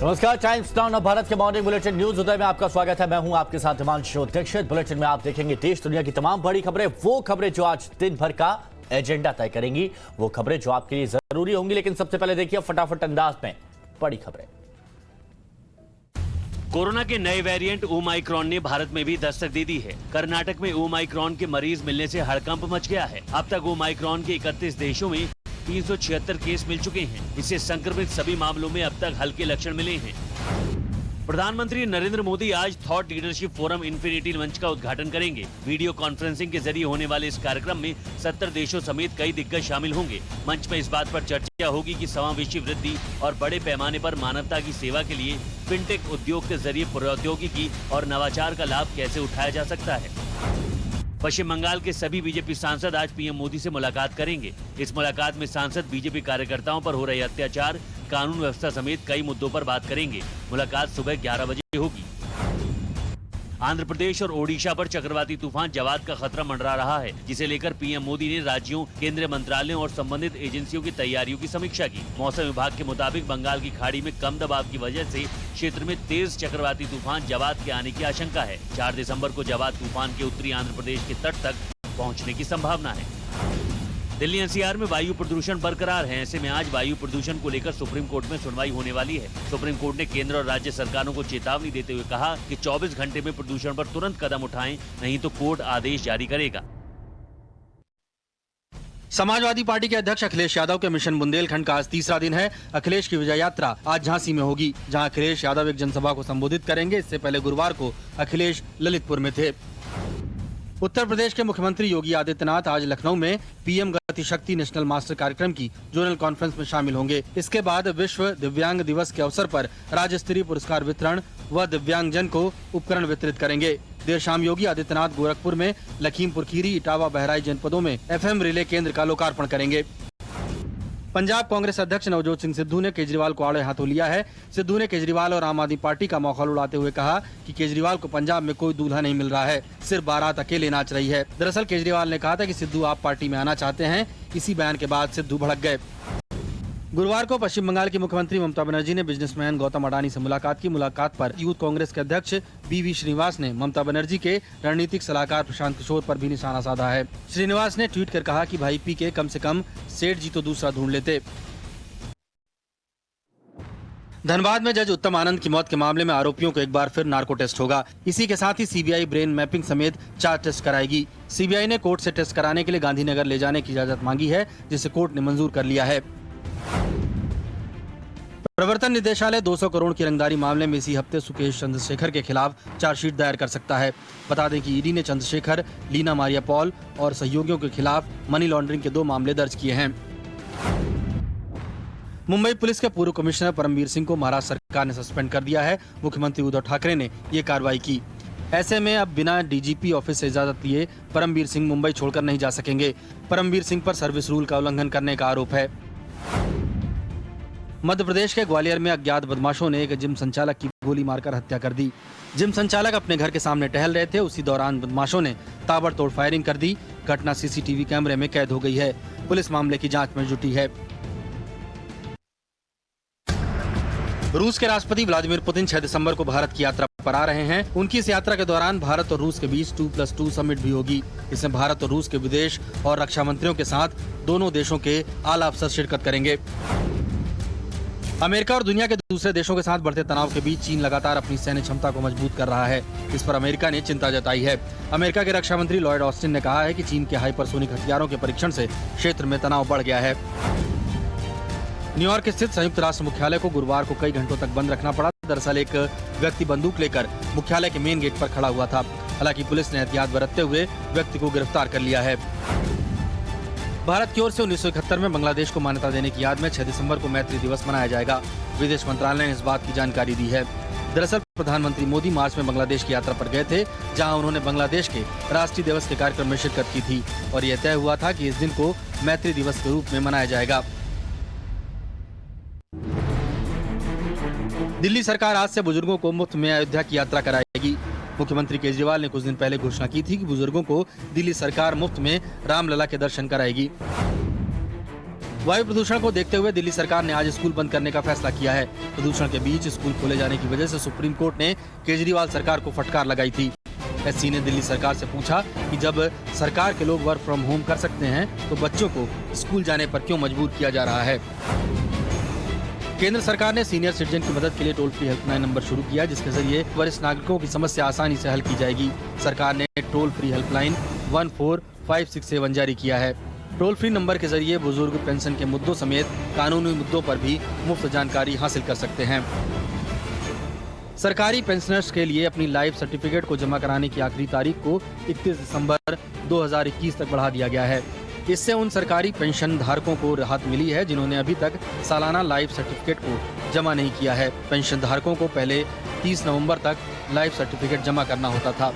नमस्कार, times now और भारत के मॉर्निंग बुलेटिन न्यूज उदय में आपका स्वागत है। मैं हूं आपके साथ हिमांशु दीक्षित। बुलेटिन में आप देखेंगे देश दुनिया की तमाम बड़ी खबरें, वो खबरें जो आज दिन भर का एजेंडा तय करेंगी, वो खबरें जो आपके लिए जरूरी होंगी। लेकिन सबसे पहले देखिए फटाफट अंदाज में बड़ी खबरें। कोरोना के नए वेरिएंट ओमाइक्रॉन ने भारत में भी दस्तक दे दी है। कर्नाटक में ओमाइक्रॉन के मरीज मिलने से हड़कंप मच गया है। अब तक ओमाइक्रॉन के 31 देशों में 376 केस मिल चुके हैं। इससे संक्रमित सभी मामलों में अब तक हल्के लक्षण मिले हैं। प्रधानमंत्री नरेंद्र मोदी आज थॉट लीडरशिप फोरम इन्फिनिटी मंच का उद्घाटन करेंगे। वीडियो कॉन्फ्रेंसिंग के जरिए होने वाले इस कार्यक्रम में 70 देशों समेत कई दिग्गज शामिल होंगे। मंच में इस बात पर चर्चा होगी कि समावेशी वृद्धि और बड़े पैमाने पर मानवता की सेवा के लिए फिनटेक उद्योग के जरिए प्रौद्योगिकी और नवाचार का लाभ कैसे उठाया जा सकता है। पश्चिम बंगाल के सभी बीजेपी सांसद आज पीएम मोदी से मुलाकात करेंगे। इस मुलाकात में सांसद बीजेपी कार्यकर्ताओं पर हो रहे अत्याचार, कानून व्यवस्था समेत कई मुद्दों पर बात करेंगे। मुलाकात सुबह 11 बजे होगी। आंध्र प्रदेश और ओडिशा पर चक्रवाती तूफान जवाद का खतरा मंडरा रहा है, जिसे लेकर पीएम मोदी ने राज्यों, केंद्रीय मंत्रालयों और संबंधित एजेंसियों की तैयारियों की समीक्षा की। मौसम विभाग के मुताबिक बंगाल की खाड़ी में कम दबाव की वजह से क्षेत्र में तेज चक्रवाती तूफान जवाद के आने की आशंका है। 4 दिसंबर को जवाद तूफान के उत्तरी आंध्र प्रदेश के तट तक पहुँचने की संभावना है। दिल्ली एनसीआर में वायु प्रदूषण बरकरार है। ऐसे में आज वायु प्रदूषण को लेकर सुप्रीम कोर्ट में सुनवाई होने वाली है। सुप्रीम कोर्ट ने केंद्र और राज्य सरकारों को चेतावनी देते हुए कहा कि 24 घंटे में प्रदूषण पर तुरंत कदम उठाएं, नहीं तो कोर्ट आदेश जारी करेगा। समाजवादी पार्टी के अध्यक्ष अखिलेश यादव के मिशन बुंदेलखंड का आज तीसरा दिन है। अखिलेश की विजय यात्रा आज झांसी में होगी, जहां अखिलेश यादव एक जनसभा को संबोधित करेंगे। इससे पहले गुरुवार को अखिलेश ललितपुर में थे। उत्तर प्रदेश के मुख्यमंत्री योगी आदित्यनाथ आज लखनऊ में पीएम गति शक्ति नेशनल मास्टर कार्यक्रम की जोनल कॉन्फ्रेंस में शामिल होंगे। इसके बाद विश्व दिव्यांग दिवस के अवसर पर राज्य स्तरीय पुरस्कार वितरण व दिव्यांगजन को उपकरण वितरित करेंगे। देर शाम योगी आदित्यनाथ गोरखपुर में लखीमपुर खीरी, इटावा, बहराइच जनपदों में FM रिले केंद्र का लोकार्पण करेंगे। पंजाब कांग्रेस अध्यक्ष नवजोत सिंह सिद्धू ने केजरीवाल को आड़े हाथों लिया है। सिद्धू ने केजरीवाल और आम आदमी पार्टी का मौका उड़ाते हुए कहा कि केजरीवाल को पंजाब में कोई दूल्हा नहीं मिल रहा है, सिर्फ बारात अकेले नाच रही है। दरअसल केजरीवाल ने कहा था कि सिद्धू आप पार्टी में आना चाहते हैं। इसी बयान के बाद सिद्धू भड़क गए। गुरुवार को पश्चिम बंगाल की मुख्यमंत्री ममता बनर्जी ने बिजनेसमैन गौतम अडानी से मुलाकात की। मुलाकात पर यूथ कांग्रेस के अध्यक्ष BV श्रीनिवास ने ममता बनर्जी के रणनीतिक सलाहकार प्रशांत किशोर पर भी निशाना साधा है। श्रीनिवास ने ट्वीट कर कहा कि भाई PK कम से कम सेठ जी तो दूसरा ढूंढ लेते। धनबाद में जज उत्तम आनंद की मौत के मामले में आरोपियों को एक बार फिर नार्को टेस्ट होगा। इसी के साथ ही CBI ब्रेन मैपिंग समेत 4 टेस्ट कराएगी। CBI ने कोर्ट से टेस्ट कराने के लिए गांधीनगर ले जाने की इजाजत मांगी है, जिसे कोर्ट ने मंजूर कर लिया है। प्रवर्तन निदेशालय 200 करोड़ की रंगदारी मामले में इसी हफ्ते सुकेश चंद्रशेखर के खिलाफ चार्जशीट दायर कर सकता है। बता दें कि ईडी ने चंद्रशेखर, लीना मारिया पॉल और सहयोगियों के खिलाफ मनी लॉन्ड्रिंग के 2 मामले दर्ज किए हैं। मुंबई पुलिस के पूर्व कमिश्नर परमवीर सिंह को महाराष्ट्र सरकार ने सस्पेंड कर दिया है। मुख्यमंत्री उद्धव ठाकरे ने ये कार्रवाई की। ऐसे में अब बिना DGP ऑफिस से इजाजत लिए परमवीर सिंह मुंबई छोड़कर नहीं जा सकेंगे। परमवीर सिंह पर सर्विस रूल का उल्लंघन करने का आरोप है। मध्य प्रदेश के ग्वालियर में अज्ञात बदमाशों ने एक जिम संचालक की गोली मारकर हत्या कर दी। जिम संचालक अपने घर के सामने टहल रहे थे। उसी दौरान बदमाशों ने ताबड़तोड़ फायरिंग कर दी। घटना CCTV कैमरे में कैद हो गई है। पुलिस मामले की जांच में जुटी है। रूस के राष्ट्रपति व्लादिमीर पुतिन 6 दिसंबर को भारत की यात्रा पर आ रहे हैं। उनकी इस यात्रा के दौरान भारत और रूस के बीच 2+2 समिट भी होगी। इसमें भारत और रूस के विदेश और रक्षा मंत्रियों के साथ दोनों देशों के आला अफसर शिरकत करेंगे। अमेरिका और दुनिया के दूसरे देशों के साथ बढ़ते तनाव के बीच चीन लगातार अपनी सैन्य क्षमता को मजबूत कर रहा है। इस पर अमेरिका ने चिंता जताई है। अमेरिका के रक्षा मंत्री लॉयड ऑस्टिन ने कहा है कि चीन के हाइपरसोनिक हथियारों के परीक्षण से क्षेत्र में तनाव बढ़ गया है। न्यूयॉर्क स्थित संयुक्त राष्ट्र मुख्यालय को गुरुवार को कई घंटों तक बंद रखना पड़ा। दरअसल एक व्यक्ति बंदूक लेकर मुख्यालय के मेन गेट पर खड़ा हुआ था। हालांकि पुलिस ने एहतियात बरतते हुए व्यक्ति को गिरफ्तार कर लिया है। भारत की ओर से 1971 में बांग्लादेश को मान्यता देने की याद में 6 दिसंबर को मैत्री दिवस मनाया जाएगा। विदेश मंत्रालय ने इस बात की जानकारी दी है। दरअसल प्रधानमंत्री मोदी मार्च में बांग्लादेश की यात्रा पर गए थे, जहां उन्होंने बांग्लादेश के राष्ट्रीय दिवस के कार्यक्रम में शिरकत की थी और यह तय हुआ था कि इस दिन को मैत्री दिवस के रूप में मनाया जाएगा। दिल्ली सरकार आज से बुजुर्गों को मुफ्त में अयोध्या की यात्रा कराएगी। मुख्यमंत्री केजरीवाल ने कुछ दिन पहले घोषणा की थी कि बुजुर्गों को दिल्ली सरकार मुफ्त में रामलला के दर्शन कराएगी। वायु प्रदूषण को देखते हुए दिल्ली सरकार ने आज स्कूल बंद करने का फैसला किया है। प्रदूषण के बीच स्कूल खोले जाने की वजह से सुप्रीम कोर्ट ने केजरीवाल सरकार को फटकार लगाई थी। एससी ने दिल्ली सरकार से पूछा कि जब सरकार के लोग वर्क फ्रॉम होम कर सकते हैं तो बच्चों को स्कूल जाने पर क्यों मजबूर किया जा रहा है। केंद्र सरकार ने सीनियर सिटीजन की मदद के लिए टोल फ्री हेल्पलाइन नंबर शुरू किया, जिसके जरिए वरिष्ठ नागरिकों की समस्या आसानी से हल की जाएगी। सरकार ने टोल फ्री हेल्पलाइन 14567 जारी किया है। टोल फ्री नंबर के जरिए बुजुर्ग पेंशन के मुद्दों समेत कानूनी मुद्दों पर भी मुफ्त जानकारी हासिल कर सकते हैं। सरकारी पेंशनर्स के लिए अपनी लाइफ सर्टिफिकेट को जमा कराने की आखिरी तारीख को 31 दिसंबर 2021 तक बढ़ा दिया गया है। इससे उन सरकारी पेंशन धारकों को राहत मिली है जिन्होंने अभी तक सालाना लाइफ सर्टिफिकेट को जमा नहीं किया है। पेंशन धारकों को पहले 30 नवंबर तक लाइफ सर्टिफिकेट जमा करना होता था।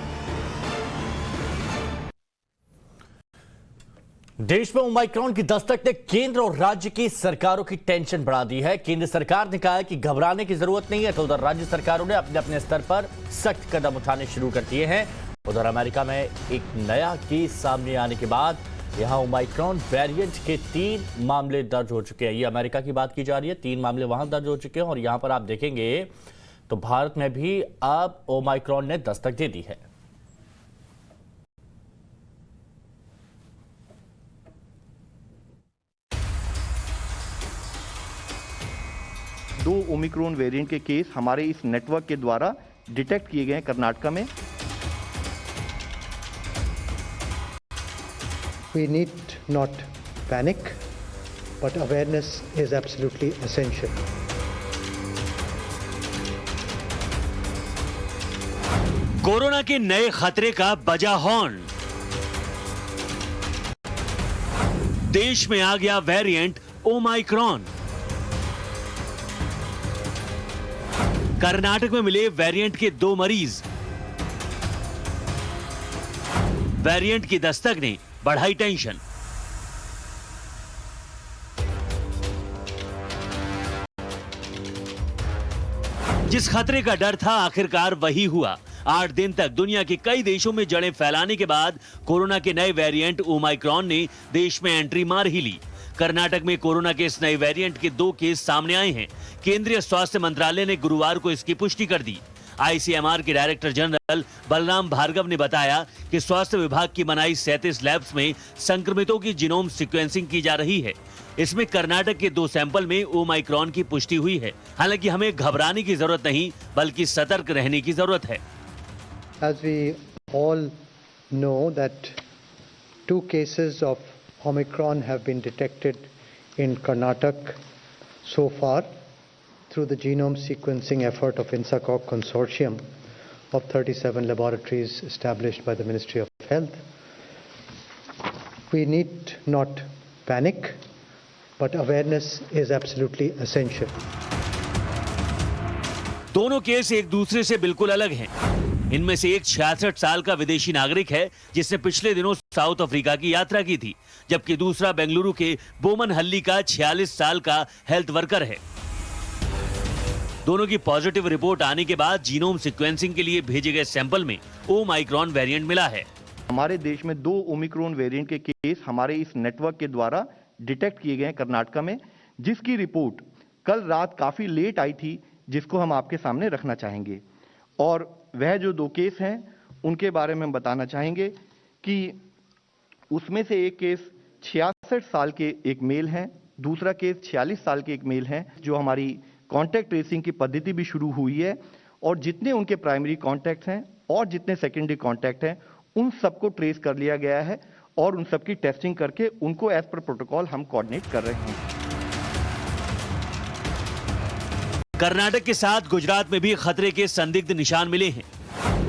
देश में ओमाइक्रॉन की दस्तक ने केंद्र और राज्य की सरकारों की टेंशन बढ़ा दी है। केंद्र सरकार ने कहा है कि घबराने की जरूरत नहीं है, तो उधर राज्य सरकारों ने अपने अपने स्तर पर सख्त कदम उठाने शुरू कर दिए हैं। उधर अमेरिका में एक नया केस सामने आने के बाद यहां ओमाइक्रॉन वेरिएंट के 3 मामले दर्ज हो चुके हैं। ये अमेरिका की बात की जा रही है, 3 मामले वहां दर्ज हो चुके हैं और यहां पर आप देखेंगे तो भारत में भी अब ओमाइक्रॉन ने दस्तक दे दी है। दो ओमिक्रॉन वेरिएंट के केस हमारे इस नेटवर्क के द्वारा डिटेक्ट किए गए हैं कर्नाटक में। We need not panic, but awareness is absolutely essential. Corona के नए खतरे का बजा हॉर्न। देश में आ गया वेरिएंट ओमाइक्रॉन। कर्नाटक में मिले वेरिएंट के 2 मरीज। वेरिएंट की दस्तक ने बढ़ाई टेंशन। जिस खतरे का डर था आखिरकार वही हुआ। 8 दिन तक दुनिया के कई देशों में जड़ें फैलाने के बाद कोरोना के नए वेरिएंट ओमाइक्रॉन ने देश में एंट्री मार ही ली। कर्नाटक में कोरोना के इस नए वेरिएंट के 2 केस सामने आए हैं। केंद्रीय स्वास्थ्य मंत्रालय ने गुरुवार को इसकी पुष्टि कर दी। आईसीएमआर के डायरेक्टर जनरल बलराम भार्गव ने बताया कि स्वास्थ्य विभाग की बनाई 37 लैब्स में संक्रमितों की जीनोम सीक्वेंसिंग की जा रही है। इसमें कर्नाटक के 2 सैंपल में ओमाइक्रॉन की पुष्टि हुई है। हालांकि हमें घबराने की जरूरत नहीं, बल्कि सतर्क रहने की जरूरत है। As we all know that 2 cases of Omicron have been detected in Karnataka so far through the genome sequencing effort of INSACOG consortium of 37 laboratories established by the Ministry of Health. We need not panic, but awareness is absolutely essential. दोनों case एक दूसरे से बिल्कुल अलग हैं। इनमें से एक 66 साल का विदेशी नागरिक है जिसने पिछले दिनों साउथ अफ्रीका की यात्रा की थी, जबकि दूसरा बेंगलुरु के बोमनहल्ली का 46 साल का हेल्थ वर्कर है। दोनों की पॉजिटिव रिपोर्ट आने के बाद जीनोम सीक्वेंसिंग के लिए भेजे गए सैंपल में ओमाइक्रॉन वेरिएंट मिला है। हमारे देश में 2 ओमिक्रॉन वेरिएंट के केस हमारे इस नेटवर्क के द्वारा डिटेक्ट किए गए हैं कर्नाटक में, जिसकी रिपोर्ट कल रात काफी लेट आई थी, जिसको हम आपके सामने रखना चाहेंगे। और वह जो 2 केस हैं उनके बारे में हम बताना चाहेंगे कि उसमें से एक केस 66 साल के एक मेल हैं, दूसरा केस 46 साल के एक मेल हैं, जो हमारी कॉन्टैक्ट ट्रेसिंग की पद्धति भी शुरू हुई है। और जितने उनके प्राइमरी कॉन्टैक्ट हैं और जितने सेकेंडरी कॉन्टैक्ट हैं उन सबको ट्रेस कर लिया गया है और उन सबकी टेस्टिंग करके उनको एज पर प्रोटोकॉल हम कोऑर्डिनेट कर रहे हैं। कर्नाटक के साथ गुजरात में भी खतरे के संदिग्ध निशान मिले हैं।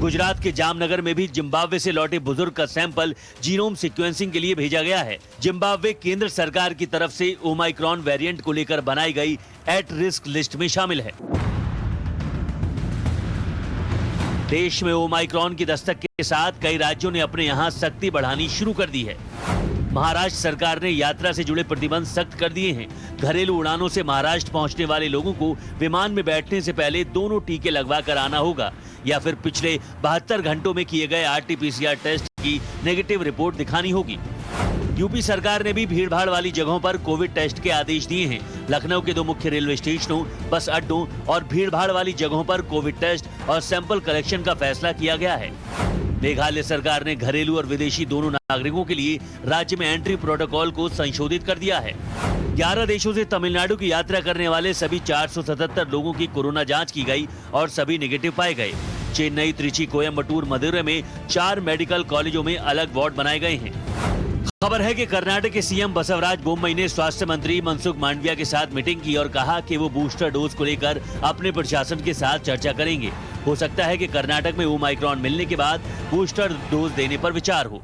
गुजरात के जामनगर में भी जिम्बाब्वे से लौटे बुजुर्ग का सैंपल जीनोम सीक्वेंसिंग के लिए भेजा गया है। जिम्बाब्वे केंद्र सरकार की तरफ से ओमाइक्रॉन वेरिएंट को लेकर बनाई गई एट रिस्क लिस्ट में शामिल है। देश में ओमाइक्रॉन की दस्तक के साथ कई राज्यों ने अपने यहां सख्ती बढ़ानी शुरू कर दी है। महाराष्ट्र सरकार ने यात्रा से जुड़े प्रतिबंध सख्त कर दिए हैं। घरेलू उड़ानों से महाराष्ट्र पहुंचने वाले लोगों को विमान में बैठने से पहले दोनों टीके लगवा कर आना होगा या फिर पिछले 72 घंटों में किए गए RT-PCR टेस्ट की नेगेटिव रिपोर्ट दिखानी होगी। यूपी सरकार ने भी भीड़भाड़ वाली जगहों पर कोविड टेस्ट के आदेश दिए हैं। लखनऊ के 2 मुख्य रेलवे स्टेशनों, बस अड्डों और भीड़भाड़ वाली जगहों पर कोविड टेस्ट और सैंपल कलेक्शन का फैसला किया गया है। मेघालय सरकार ने घरेलू और विदेशी दोनों नागरिकों के लिए राज्य में एंट्री प्रोटोकॉल को संशोधित कर दिया है। 11 देशों से तमिलनाडु की यात्रा करने वाले सभी 477 लोगों की कोरोना जांच की गई और सभी नेगेटिव पाए गए। चेन्नई, त्रिची, कोयम्बटूर, मदुरै में 4 मेडिकल कॉलेजों में अलग वार्ड बनाए गए हैं। खबर है कि कर्नाटक के सीएम बसवराज बोम्मई ने स्वास्थ्य मंत्री मनसुख मांडविया के साथ मीटिंग की और कहा कि वो बूस्टर डोज को लेकर अपने प्रशासन के साथ चर्चा करेंगे। हो सकता है कि कर्नाटक में ओमाइक्रॉन मिलने के बाद बूस्टर डोज देने पर विचार हो।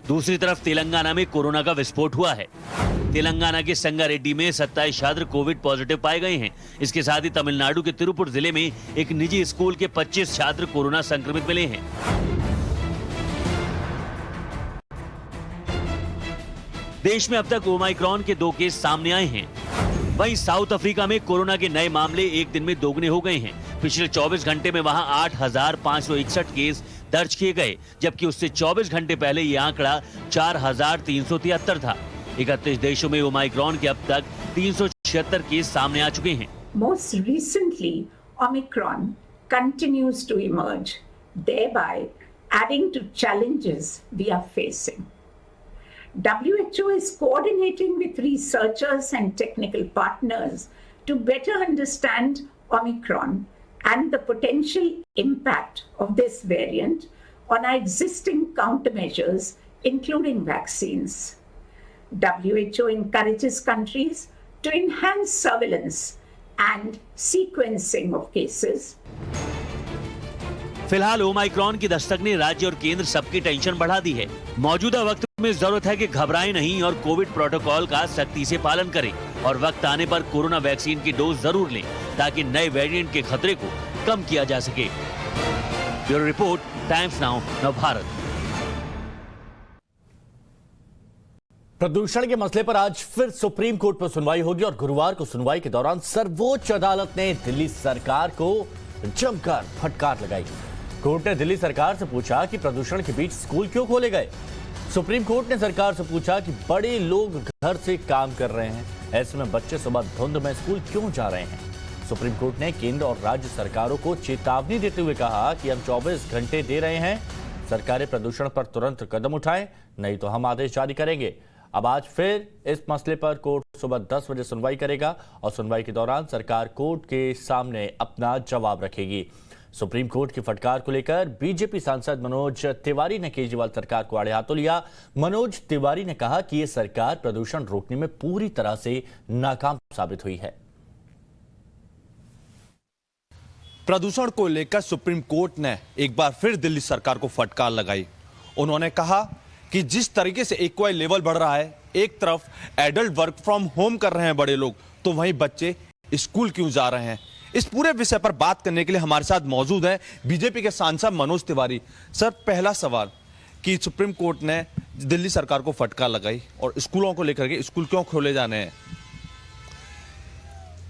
दूसरी तरफ तेलंगाना में कोरोना का विस्फोट हुआ है। तेलंगाना के संगारेड्डी में 27 छात्र कोविड पॉजिटिव पाए गए हैं। इसके साथ ही तमिलनाडु के तिरुपुर जिले में एक निजी स्कूल के 25 छात्र कोरोना संक्रमित मिले हैं। देश में अब तक ओमाइक्रॉन के 2 केस सामने आए हैं। वहीं साउथ अफ्रीका में कोरोना के नए मामले एक दिन में दोगुने हो गए हैं। पिछले 24 घंटे में वहां 8,561 केस दर्ज किए गए, जबकि उससे 24 घंटे पहले ये आंकड़ा 4,373 था। 31 देशों में ओमाइक्रॉन के अब तक 376 केस सामने आ चुके हैं। Most recently, Omicron continues to emerge, thereby adding to challenges we are facing. WHO is coordinating with researchers and technical partners to better understand Omicron and the potential impact of this variant on our existing countermeasures, including vaccines. WHO encourages countries to enhance surveillance and sequencing of cases. फिलहाल Omicron की दस्तक ने राज्य और केंद्र सबकी tension बढ़ा दी है। मौजूदा वक्त में जरूरत है कि घबराएं नहीं और कोविड प्रोटोकॉल का सख्ती से पालन करें और वक्त आने पर कोरोना वैक्सीन की डोज जरूर लें ताकि नए वेरिएंट के खतरे को कम किया जा सके। Bureau report, times now, Navbharat. प्रदूषण के मसले पर आज फिर सुप्रीम कोर्ट पर सुनवाई होगी और गुरुवार को सुनवाई के दौरान सर्वोच्च अदालत ने दिल्ली सरकार को जमकर फटकार लगाई। कोर्ट ने दिल्ली सरकार से पूछा कि प्रदूषण के बीच स्कूल क्यों खोले गए। सुप्रीम कोर्ट ने सरकार से पूछा कि बड़े लोग घर से काम कर रहे हैं, ऐसे में बच्चे सुबह धुंध में स्कूल क्यों जा रहे हैं। सुप्रीम कोर्ट ने केंद्र और राज्य सरकारों को चेतावनी देते हुए कहा कि हम 24 घंटे दे रहे हैं, सरकारें प्रदूषण पर तुरंत कदम उठाएं, नहीं तो हम आदेश जारी करेंगे। अब आज फिर इस मसले पर कोर्ट सुबह 10 बजे सुनवाई करेगा और सुनवाई के दौरान सरकार कोर्ट के सामने अपना जवाब रखेगी। सुप्रीम कोर्ट की फटकार को लेकर बीजेपी सांसद मनोज तिवारी ने केजरीवाल सरकार को आड़े हाथों लिया। मनोज तिवारी ने कहा कि यह सरकार प्रदूषण रोकने में पूरी तरह से नाकाम साबित हुई है। प्रदूषण को लेकर सुप्रीम कोर्ट ने एक बार फिर दिल्ली सरकार को फटकार लगाई। उन्होंने कहा कि जिस तरीके से एक्वाई लेवल बढ़ रहा है, एक तरफ एडल्ट वर्क फ्रॉम होम कर रहे हैं बड़े लोग, तो वहीं बच्चे स्कूल क्यों जा रहे हैं। इस पूरे विषय पर बात करने के लिए हमारे साथ मौजूद हैं बीजेपी के सांसद मनोज तिवारी। सर, पहला सवाल कि सुप्रीम कोर्ट ने दिल्ली सरकार को फटकार लगाई और स्कूलों को लेकर के स्कूल क्यों खोले जाने हैं।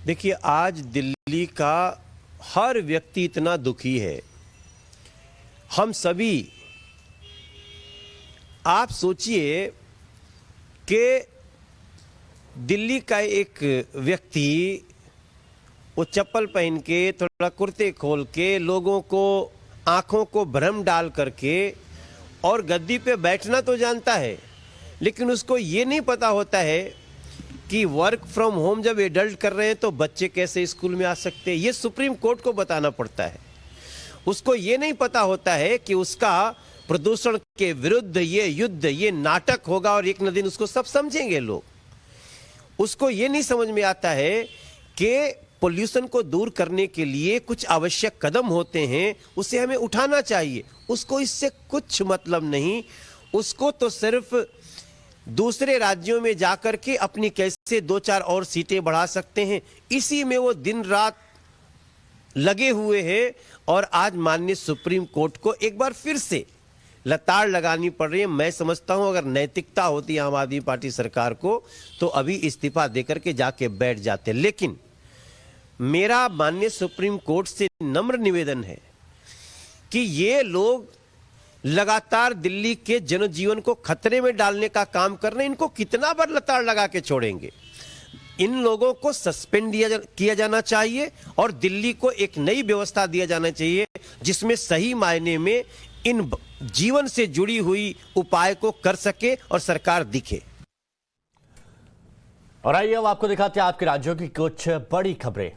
देखिए, आज दिल्ली का हर व्यक्ति इतना दुखी है। हम सभी, आप सोचिए कि दिल्ली का एक व्यक्ति वो चप्पल पहन के, थोड़ा कुर्ते खोल के, लोगों को आंखों को भ्रम डाल करके और गद्दी पे बैठना तो जानता है, लेकिन उसको ये नहीं पता होता है कि वर्क फ्रॉम होम जब एडल्ट कर रहे हैं तो बच्चे कैसे स्कूल में आ सकते हैं। ये सुप्रीम कोर्ट को बताना पड़ता है। उसको ये नहीं पता होता है कि उसका प्रदूषण के विरुद्ध ये युद्ध, ये नाटक होगा और एक न दिन उसको सब समझेंगे लोग। उसको ये नहीं समझ में आता है कि पोल्यूशन को दूर करने के लिए कुछ आवश्यक कदम होते हैं, उसे हमें उठाना चाहिए। उसको इससे कुछ मतलब नहीं। उसको तो सिर्फ दूसरे राज्यों में जाकर के अपनी कैसे 2-4 और सीटें बढ़ा सकते हैं, इसी में वो दिन रात लगे हुए हैं। और आज माननीय सुप्रीम कोर्ट को एक बार फिर से लताड़ लगानी पड़ रही है। मैं समझता हूं अगर नैतिकता होती आम आदमी पार्टी सरकार को तो अभी इस्तीफा देकर के जाके बैठ जाते। लेकिन मेरा माननीय सुप्रीम कोर्ट से नम्र निवेदन है कि ये लोग लगातार दिल्ली के जनजीवन को खतरे में डालने का काम कर रहे हैं। इनको कितना बार लताड़ लगा के छोड़ेंगे? इन लोगों को सस्पेंड किया जाना चाहिए और दिल्ली को एक नई व्यवस्था दिया जाना चाहिए जिसमें सही मायने में इन जीवन से जुड़ी हुई उपाय को कर सके और सरकार दिखे। और आइए अब आपको दिखाते हैं आपके राज्यों की कुछ बड़ी खबरें।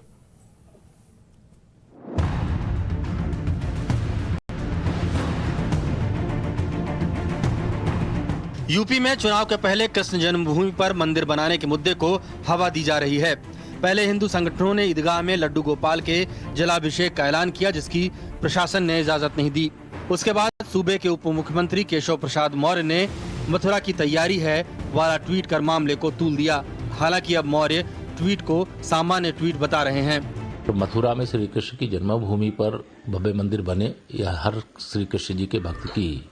यूपी में चुनाव के पहले कृष्ण जन्मभूमि पर मंदिर बनाने के मुद्दे को हवा दी जा रही है। पहले हिंदू संगठनों ने ईदगाह में लड्डू गोपाल के जलाभिषेक का ऐलान किया, जिसकी प्रशासन ने इजाजत नहीं दी। उसके बाद सूबे के उप मुख्यमंत्री केशव प्रसाद मौर्य ने मथुरा की तैयारी है वाला ट्वीट कर मामले को तूल दिया। हालांकि अब मौर्य ट्वीट को सामान्य ट्वीट बता रहे हैं। तो मथुरा में श्री कृष्ण की जन्मभूमि पर भव्य मंदिर बने, यह हर श्री कृष्ण जी के भक्त की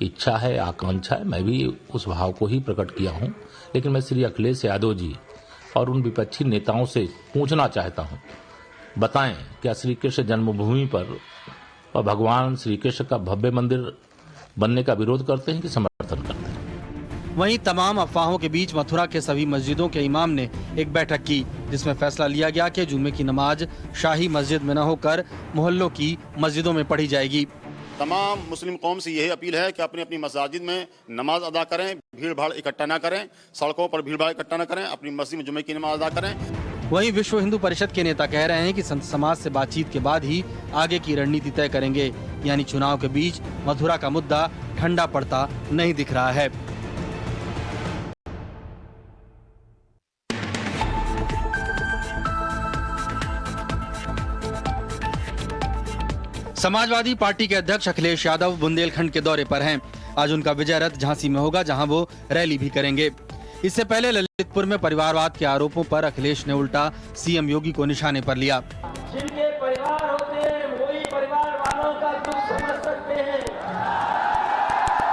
इच्छा है, आकांक्षा है। मैं भी उस भाव को ही प्रकट किया हूं। लेकिन मैं श्री अखिलेश यादव जी और उन विपक्षी नेताओं से पूछना चाहता हूं, बताएं क्या श्री कृष्ण जन्मभूमि पर और भगवान श्री कृष्ण का भव्य मंदिर बनने का विरोध करते हैं कि समर्थन करते हैं? वहीं तमाम अफवाहों के बीच मथुरा के सभी मस्जिदों के इमाम ने एक बैठक की, जिसमें फैसला लिया गया कि जुम्मे की नमाज शाही मस्जिद में न होकर मोहल्लों की मस्जिदों में पढ़ी जाएगी। तमाम मुस्लिम कौम से यही अपील है कि अपनी अपनी मसाजिद में नमाज अदा करें, भीड़ भाड़ इकट्ठा ना करें, सड़कों पर भीड़ भाड़ इकट्ठा ना करें, अपनी मस्जिद में जुम्मे की नमाज अदा करें। वहीं विश्व हिंदू परिषद के नेता कह रहे हैं कि संत समाज से बातचीत के बाद ही आगे की रणनीति तय करेंगे। यानी चुनाव के बीच मथुरा का मुद्दा ठंडा पड़ता नहीं दिख रहा है। समाजवादी पार्टी के अध्यक्ष अखिलेश यादव बुंदेलखंड के दौरे पर हैं। आज उनका विजय रथ झांसी में होगा, जहां वो रैली भी करेंगे। इससे पहले ललितपुर में परिवारवाद के आरोपों पर अखिलेश ने उल्टा सीएम योगी को निशाने पर लिया। जिनके परिवार होते हैं वही परिवार वालों का दुख समझ सकते हैं,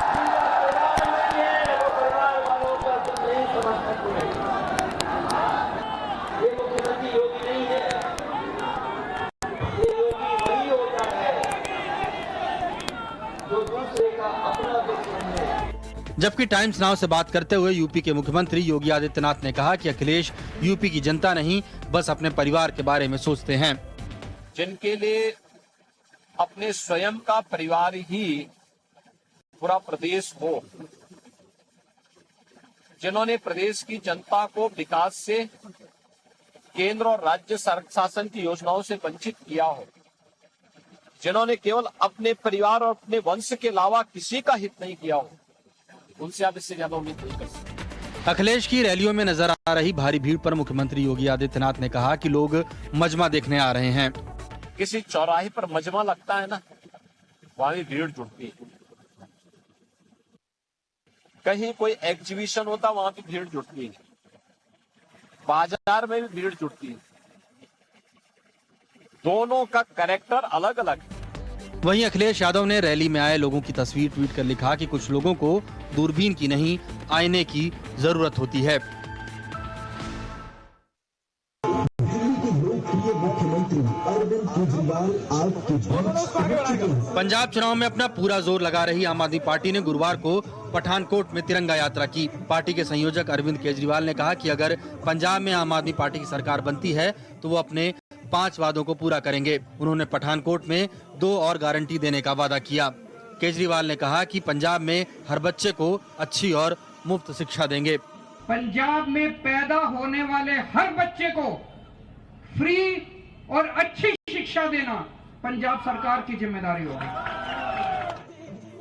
जिनका परिवार नहीं है वो परिवार वालों का दुख नहीं समझ सकते। ये मुख्यमंत्री योगी नहीं है, ये योगी वही होता है जो दूसरे का अपना दुख समझे। जबकि टाइम्स नाउ से बात करते हुए यूपी के मुख्यमंत्री योगी आदित्यनाथ ने कहा कि अखिलेश यूपी की जनता नहीं, बस अपने परिवार के बारे में सोचते हैं। जिनके लिए अपने स्वयं का परिवार ही पूरा प्रदेश हो, जिन्होंने प्रदेश की जनता को विकास से केंद्र और राज्य शासन की योजनाओं से वंचित किया हो, जिन्होंने केवल अपने परिवार और अपने वंश के अलावा किसी का हित नहीं किया हो, उनसे आप इससे ज्यादा उम्मीद नहीं कर सकते। अखिलेश की रैलियों में नजर आ रही भारी भीड़ पर मुख्यमंत्री योगी आदित्यनाथ ने कहा कि लोग मजमा देखने आ रहे हैं। किसी चौराहे पर मजमा लगता है ना, वहां भी भीड़ जुटती है। कहीं कोई एग्जीबिशन होता वहां भी भीड़ जुटती है, बाजार में भी भीड़ जुटती है। दोनों का कैरेक्टर अलग अलग है। वहीं अखिलेश यादव ने रैली में आए लोगों की तस्वीर ट्वीट कर लिखा कि कुछ लोगों को दूरबीन की नहीं, आईने की जरूरत होती है। पंजाब चुनाव में अपना पूरा जोर लगा रही आम आदमी पार्टी ने गुरुवार को पठानकोट में तिरंगा यात्रा की। पार्टी के संयोजक अरविंद केजरीवाल ने कहा कि अगर पंजाब में आम आदमी पार्टी की सरकार बनती है तो वो अपने 5 वादों को पूरा करेंगे। उन्होंने पठानकोट में 2 और गारंटी देने का वादा किया। केजरीवाल ने कहा कि पंजाब में हर बच्चे को अच्छी और मुफ्त शिक्षा देंगे। पंजाब में पैदा होने वाले हर बच्चे को फ्री और अच्छी शिक्षा देना पंजाब सरकार की जिम्मेदारी होगी।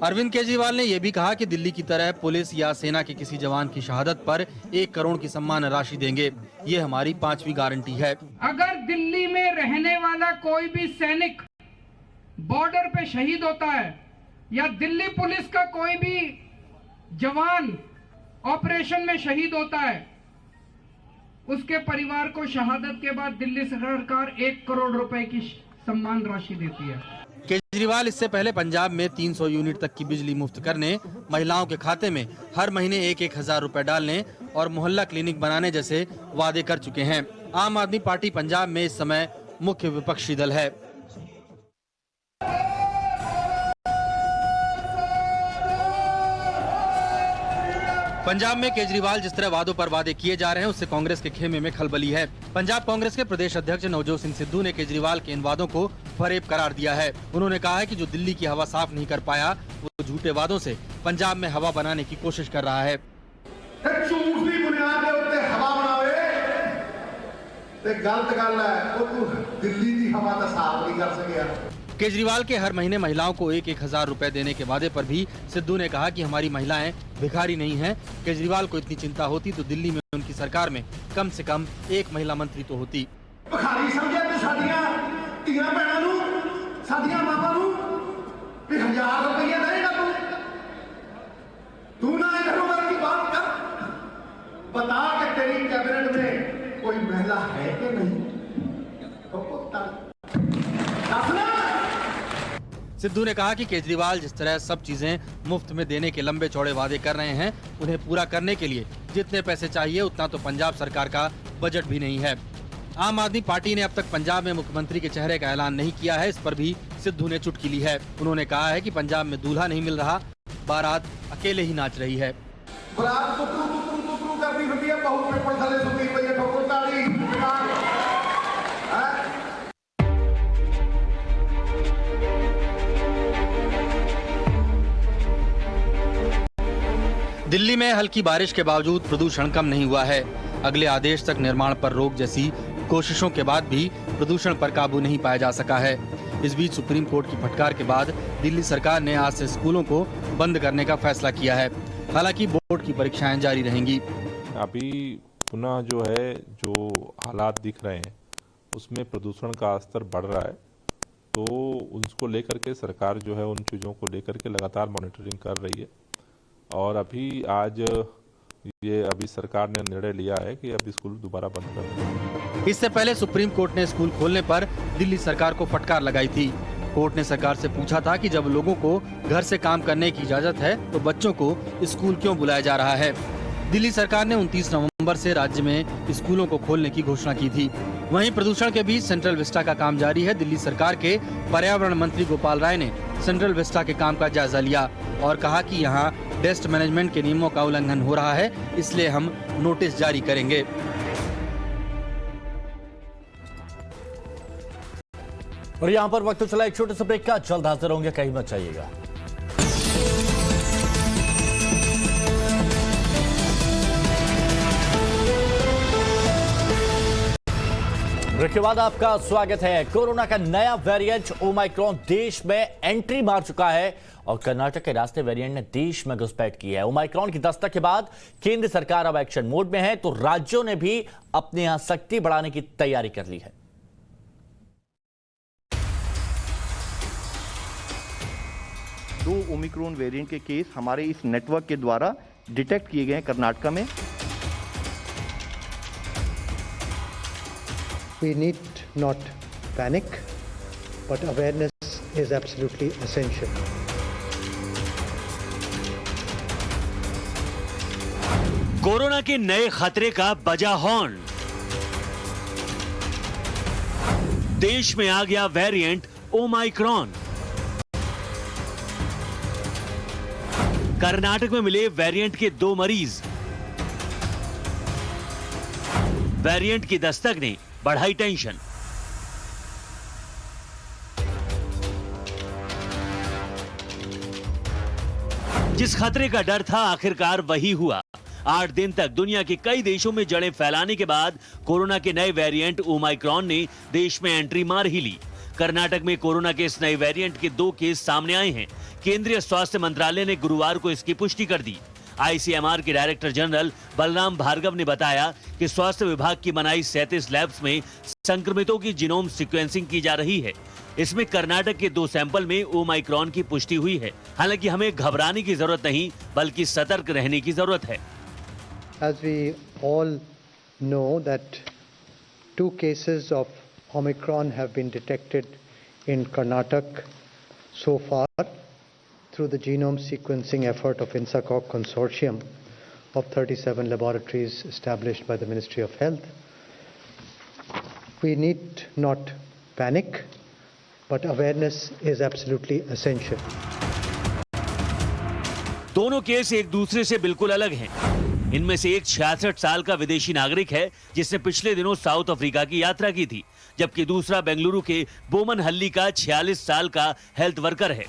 अरविंद केजरीवाल ने यह भी कहा कि दिल्ली की तरह पुलिस या सेना के किसी जवान की शहादत पर 1 करोड़ की सम्मान राशि देंगे। ये हमारी 5वीं गारंटी है। अगर दिल्ली में रहने वाला कोई भी सैनिक बॉर्डर पे शहीद होता है या दिल्ली पुलिस का कोई भी जवान ऑपरेशन में शहीद होता है, उसके परिवार को शहादत के बाद दिल्ली सरकार 1 करोड़ रुपए की सम्मान राशि देती है। केजरीवाल इससे पहले पंजाब में 300 यूनिट तक की बिजली मुफ्त करने, महिलाओं के खाते में हर महीने 1-1 हजार रुपए डालने और मोहल्ला क्लिनिक बनाने जैसे वादे कर चुके हैं। आम आदमी पार्टी पंजाब में इस समय मुख्य विपक्षी दल है। पंजाब में केजरीवाल जिस तरह वादों पर वादे किए जा रहे हैं उससे कांग्रेस के खेमे में खलबली है। पंजाब कांग्रेस के प्रदेश अध्यक्ष नवजोत सिंह सिद्धू ने केजरीवाल के इन वादों को फरेब करार दिया है। उन्होंने कहा है कि जो दिल्ली की हवा साफ नहीं कर पाया वो झूठे वादों से पंजाब में हवा बनाने की कोशिश कर रहा है। झूठ की बुनियाद के उत्ते हवा बनावे ते गलत गल है, वो तू दिल्ली की हवा तो साफ नहीं कर सकिया। केजरीवाल के हर महीने महिलाओं को 1,000 रुपए देने के वादे पर भी सिद्धू ने कहा कि हमारी महिलाएं भिखारी नहीं हैं। केजरीवाल को इतनी चिंता होती तो दिल्ली में उनकी सरकार में कम से कम एक महिला मंत्री तो होती। भिखारी समझे तू साडियां धीआं भैणां नूं, साडियां मावां नूं भी 1000 रुपया देगा तू ना इधर उधर की बात कर, बता कि तेरी कैबिनेट में कोई महिला है कि नहीं। सिद्धू ने कहा कि केजरीवाल जिस तरह सब चीजें मुफ्त में देने के लंबे चौड़े वादे कर रहे हैं, उन्हें पूरा करने के लिए जितने पैसे चाहिए उतना तो पंजाब सरकार का बजट भी नहीं है। आम आदमी पार्टी ने अब तक पंजाब में मुख्यमंत्री के चेहरे का ऐलान नहीं किया है। इस पर भी सिद्धू ने चुटकी ली है। उन्होंने कहा है कि पंजाब में दूल्हा नहीं मिल रहा, बारात अकेले ही नाच रही है। बारात कुतरू करती फिरती है, बहुत पेपर थले सुती पई है, ठोकर ताड़ी दिल्ली में हल्की बारिश के बावजूद प्रदूषण कम नहीं हुआ है। अगले आदेश तक निर्माण पर रोक जैसी कोशिशों के बाद भी प्रदूषण पर काबू नहीं पाया जा सका है। इस बीच सुप्रीम कोर्ट की फटकार के बाद दिल्ली सरकार ने आज से स्कूलों को बंद करने का फैसला किया है। हालांकि बोर्ड की परीक्षाएं जारी रहेंगी। अभी पुनः जो है, जो हालात दिख रहे हैं उसमें प्रदूषण का स्तर बढ़ रहा है, तो उसको लेकर के सरकार जो है उन चीज़ों को लेकर के लगातार मॉनिटरिंग कर रही है। और अभी सरकार ने निर्णय लिया है कि अभी स्कूल दोबारा बंद कर देंगे। इससे पहले सुप्रीम कोर्ट ने स्कूल खोलने पर दिल्ली सरकार को फटकार लगाई थी। कोर्ट ने सरकार से पूछा था कि जब लोगों को घर से काम करने की इजाजत है तो बच्चों को स्कूल क्यों बुलाया जा रहा है। दिल्ली सरकार ने 29 नवंबर से राज्य में स्कूलों को खोलने की घोषणा की थी। वहीं प्रदूषण के बीच सेंट्रल विस्टा का काम जारी है। दिल्ली सरकार के पर्यावरण मंत्री गोपाल राय ने सेंट्रल विस्टा के काम का जायजा लिया और कहा कि यहाँ वेस्ट मैनेजमेंट के नियमों का उल्लंघन हो रहा है, इसलिए हम नोटिस जारी करेंगे। और यहाँ पर वक्त चला एक छोटे से ब्रेक का, जल्द हाजिर होंगे, कहीं मत जाइएगा। ब्रेक के बाद आपका स्वागत है। कोरोना का नया वेरिएंट ओमाइक्रॉन देश में एंट्री मार चुका है और कर्नाटक के रास्ते वेरिएंट ने देश में घुसपैठ की है। ओमाइक्रॉन की दस्तक के बाद केंद्र सरकार अब एक्शन मोड में है, तो राज्यों ने भी अपने यहां सख्ती बढ़ाने की तैयारी कर ली है। दो ओमिक्रॉन वेरिएंट के केस हमारे इस नेटवर्क के द्वारा डिटेक्ट किए गए हैं कर्नाटक में। We need not panic, but awareness is absolutely essential. Corona के नए खतरे का बजा हॉर्न। देश में आ गया वेरिएंट ओमाइक्रॉन। कर्नाटक में मिले वेरिएंट के 2 मरीज। वेरिएंट की दस्तक ने बढ़ाई टेंशन। जिस खतरे का डर था आखिरकार वही हुआ। 8 दिन तक दुनिया के कई देशों में जड़ें फैलाने के बाद कोरोना के नए वेरिएंट ओमाइक्रॉन ने देश में एंट्री मार ही ली। कर्नाटक में कोरोना के इस नए वेरिएंट के 2 केस सामने आए हैं। केंद्रीय स्वास्थ्य मंत्रालय ने गुरुवार को इसकी पुष्टि कर दी। आईसीएमआर के डायरेक्टर जनरल बलराम भार्गव ने बताया कि स्वास्थ्य विभाग की बनाई 37 लैब्स में संक्रमितों की जीनोम सीक्वेंसिंग की जा रही है। इसमें कर्नाटक के 2 सैंपल में ओमाइक्रॉन की पुष्टि हुई है। हालांकि हमें घबराने की जरूरत नहीं, बल्कि सतर्क रहने की जरूरत है। As we all know that 2 cases of Omicron have been detected in Karnataka so far through the genome sequencing effort of INSACOG consortium of 37 laboratories established by the Ministry of Health. We need not panic, but awareness is absolutely essential. दोनों case एक दूसरे से बिल्कुल अलग हैं। इनमें से एक 66 साल का विदेशी नागरिक है जिसने पिछले दिनों साउथ अफ्रीका की यात्रा की थी, जबकि दूसरा बेंगलुरु के बोमनहल्ली का 46 साल का हेल्थ वर्कर है।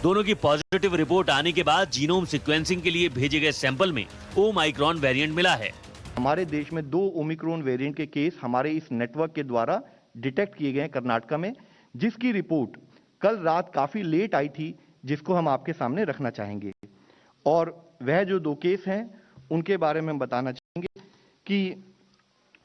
दोनों की पॉजिटिव रिपोर्ट आने के बाद जीनोम सीक्वेंसिंग के लिए भेजे गए सैंपल में ओमाइक्रॉन वेरिएंट मिला है। हमारे देश में 2 ओमिक्रॉन वेरिएंट के केस हमारे इस नेटवर्क के द्वारा डिटेक्ट किए गए हैं कर्नाटक में, जिसकी रिपोर्ट कल रात काफी लेट आई थी, जिसको हम आपके सामने रखना चाहेंगे। और वह जो 2 केस हैं उनके बारे में हम बताना चाहेंगे कि